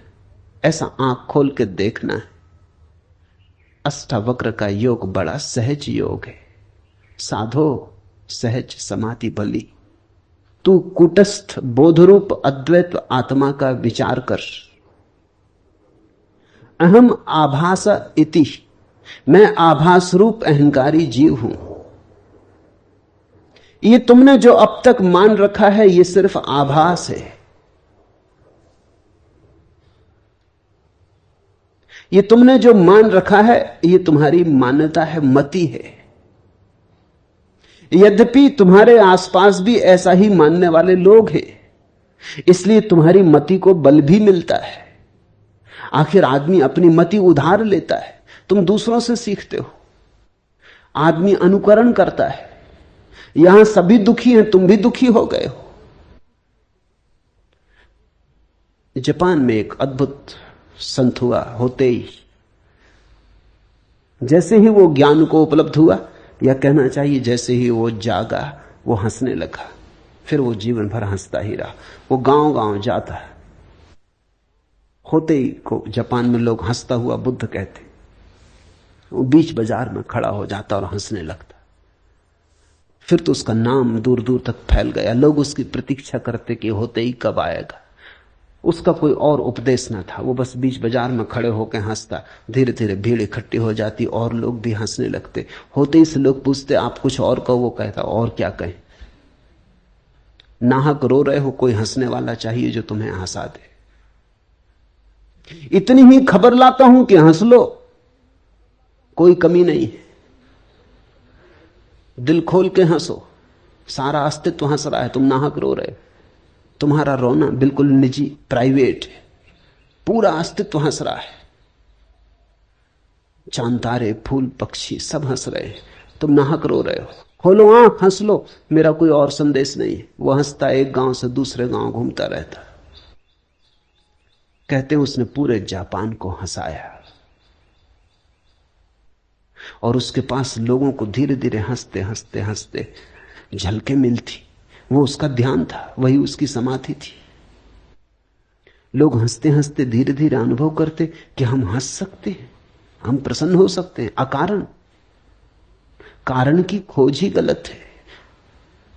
ऐसा आंख खोल के देखना है। अष्टावक्र का योग बड़ा सहज योग है। साधो सहज समाधि भली, तू कुटस्थ बोधरूप अद्वैत आत्मा का विचार कर। अहम आभास इति, मैं आभास रूप अहंकारी जीव हूं। ये तुमने जो अब तक मान रखा है ये सिर्फ आभास है। ये तुमने जो मान रखा है ये तुम्हारी मान्यता है, मति है। यद्यपि तुम्हारे आसपास भी ऐसा ही मानने वाले लोग हैं, इसलिए तुम्हारी मति को बल भी मिलता है। आखिर आदमी अपनी मति उधार लेता है, तुम दूसरों से सीखते हो। आदमी अनुकरण करता है। यहां सभी दुखी हैं, तुम भी दुखी हो गए हो। जापान में एक अद्भुत संत हुआ, होते ही जैसे ही वो ज्ञान को उपलब्ध हुआ, या कहना चाहिए जैसे ही वो जागा, वो हंसने लगा। फिर वो जीवन भर हंसता ही रहा। वो गांव गांव जाता है। होते ही को जापान में लोग हंसता हुआ बुद्ध कहते। वो बीच बाजार में खड़ा हो जाता और हंसने लगता। फिर तो उसका नाम दूर दूर तक फैल गया। लोग उसकी प्रतीक्षा करते कि होते ही कब आएगा। उसका कोई और उपदेश न था, वो बस बीच बाजार में खड़े होकर हंसता। धीरे धीरे भीड़ इकट्ठी हो जाती और लोग भी हंसने लगते। होते ही से लोग पूछते आप कुछ और कहो। वो कहता और क्या कहें, नाहक रो रहे हो, कोई हंसने वाला चाहिए जो तुम्हें हंसा दे। इतनी ही खबर लाता हूं कि हंस लो, कोई कमी नहीं है। दिल खोल के हंसो, सारा अस्तित्व हंस रहा है, तुम नाहक रो रहे हो। तुम्हारा रोना बिल्कुल निजी, प्राइवेट है। पूरा अस्तित्व हंस रहा है। चांद तारे फूल पक्षी सब हंस रहे हैं, तुम नाहक रो रहे हो। खोलो आंख, हंस लो, मेरा कोई और संदेश नहीं है। वो हंसता एक गांव से दूसरे गांव घूमता रहता। कहते हैं उसने पूरे जापान को हंसाया, और उसके पास लोगों को धीरे धीरे हंसते हंसते हंसते झलकें मिलती। वो उसका ध्यान था, वही उसकी समाधि थी। लोग हंसते हंसते धीरे धीरे अनुभव करते कि हम हंस सकते हैं, हम प्रसन्न हो सकते हैं अकारण। कारण की खोज ही गलत है।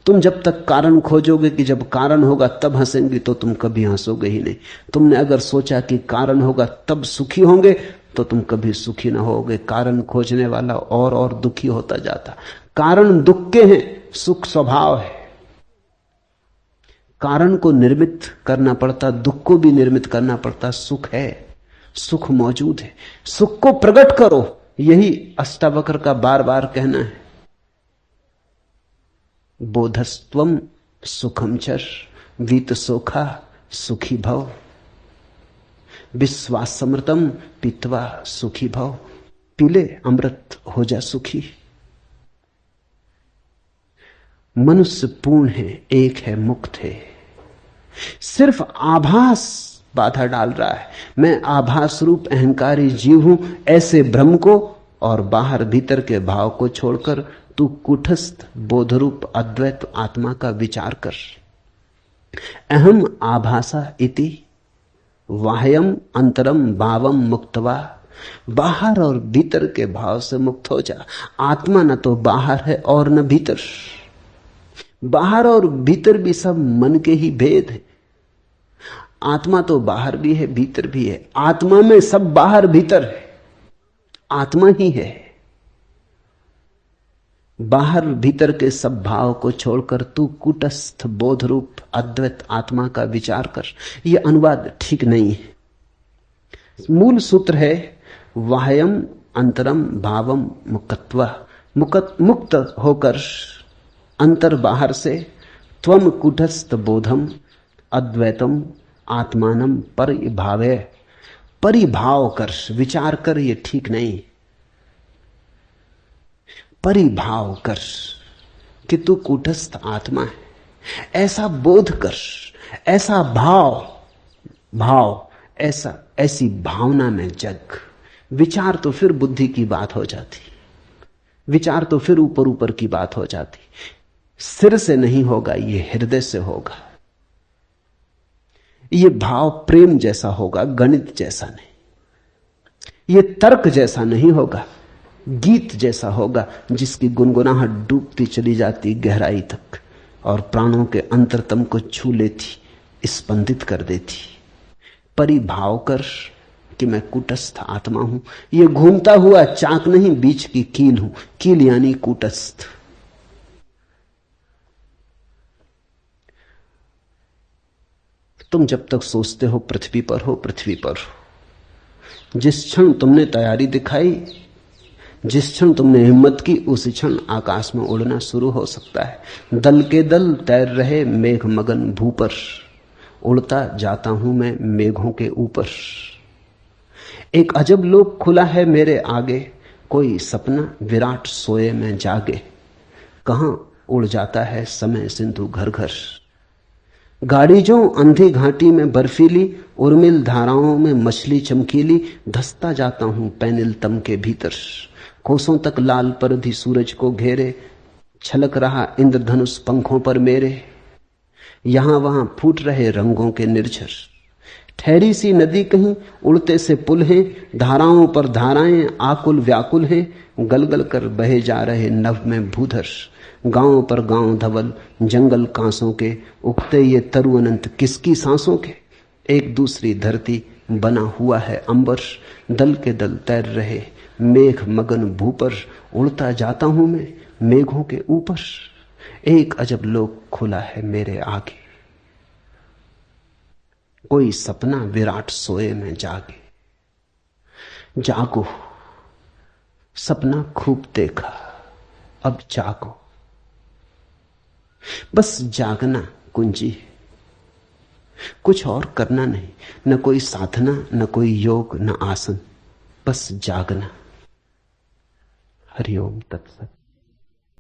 तुम जब तक कारण खोजोगे कि जब कारण होगा तब हंसेंगे, तो तुम कभी हंसोगे ही नहीं। तुमने अगर सोचा कि कारण होगा तब सुखी होंगे, तो तुम कभी सुखी ना होगे। कारण खोजने वाला और दुखी होता जाता। कारण दुख के हैं, सुख स्वभाव है। कारण को निर्मित करना पड़ता, दुख को भी निर्मित करना पड़ता। सुख है, सुख मौजूद है, सुख को प्रकट करो, यही अष्टावक्र का बार बार कहना है। बोधस्त्वम सुखम चर वीत सोखा सुखी भव, विश्वास समृतम पीतवा सुखी भव। पीले अमृत हो जा सुखी। मनुष्य पूर्ण है, एक है, मुक्त है। सिर्फ आभास बाधा डाल रहा है। मैं आभास रूप अहंकारी जीव हूं, ऐसे भ्रम को और बाहर भीतर के भाव को छोड़कर तू कुटस्थ बोधरूप अद्वैत आत्मा का विचार कर। अहम आभासा इति वाह्यम अंतरम भावम मुक्तवा। बाहर और भीतर के भाव से मुक्त हो जा। आत्मा न तो बाहर है और न भीतर। बाहर और भीतर भी सब मन के ही भेद है। आत्मा तो बाहर भी है, भीतर भी है। आत्मा में सब बाहर भीतर है, आत्मा ही है। बाहर भीतर के सब भाव को छोड़कर तू कुटस्थ बोध रूप अद्वैत आत्मा का विचार कर। यह अनुवाद ठीक नहीं है। मूल सूत्र है वाह्यम अंतरम भावम मुक्तवा। मुक्त होकर अंतर बाहर से त्वम कुटस्थ बोधम अद्वैतम आत्मानम परिभावे। परिभाव कर, विचार कर, ये ठीक नहीं। परिभाव कर कि तू कूटस्थ आत्मा है, ऐसा बोध कर, ऐसा भाव ऐसी भावना में जग। विचार तो फिर बुद्धि की बात हो जाती, विचार तो फिर ऊपर ऊपर की बात हो जाती। सिर से नहीं होगा, ये हृदय से होगा। ये भाव प्रेम जैसा होगा, गणित जैसा नहीं। ये तर्क जैसा नहीं होगा, गीत जैसा होगा जिसकी गुनगुनाहट डूबती चली जाती गहराई तक और प्राणों के अंतरतम को छू लेती, स्पंदित कर देती। परिभाव कर कि मैं कूटस्थ आत्मा हूं। ये घूमता हुआ चाक नहीं, बीच की कील हूं। कील यानी कूटस्थ। तुम जब तक सोचते हो पृथ्वी पर हो, पृथ्वी पर हो। जिस क्षण तुमने तैयारी दिखाई, जिस क्षण तुमने हिम्मत की, उसी क्षण आकाश में उड़ना शुरू हो सकता है। दल के दल तैर रहे मेघ मगन भू पर, उड़ता जाता हूं मैं मेघों के ऊपर। एक अजब लोक खुला है मेरे आगे, कोई सपना विराट सोए में जागे। कहां उड़ जाता है समय सिंधु घर घर। गाड़ी जो अंधी घाटी में बर्फीली, उर्मिल धाराओं में मछली चमकीली। धसता जाता हूं पैनिल तम के भीतर, कोसों तक लाल परधी सूरज को घेरे। छलक रहा इंद्रधनुष पंखों पर मेरे, यहां वहां फूट रहे रंगों के निर्झर। ठहरी सी नदी कहीं, उड़ते से पुल हैं, धाराओं पर धाराएं आकुल व्याकुल हैं। गलगल कर बहे जा रहे नभ में भूधर। गांव पर गांव धवल, जंगल कांसों के, उगते ये तरु अनंत किसकी सांसों के। एक दूसरी धरती बना हुआ है अंबर, दल के दल तैर रहे मेघ मगन भू पर। उड़ता जाता हूं मैं मेघों के ऊपर। एक अजब लोक खुला है मेरे आगे, कोई सपना विराट सोए में जागे। जागो, सपना खूब देखा, अब जागो। बस जागना कुंजी है, कुछ और करना नहीं। न कोई साधना, न कोई योग, न आसन, बस जागना। हरिओम तत्सत।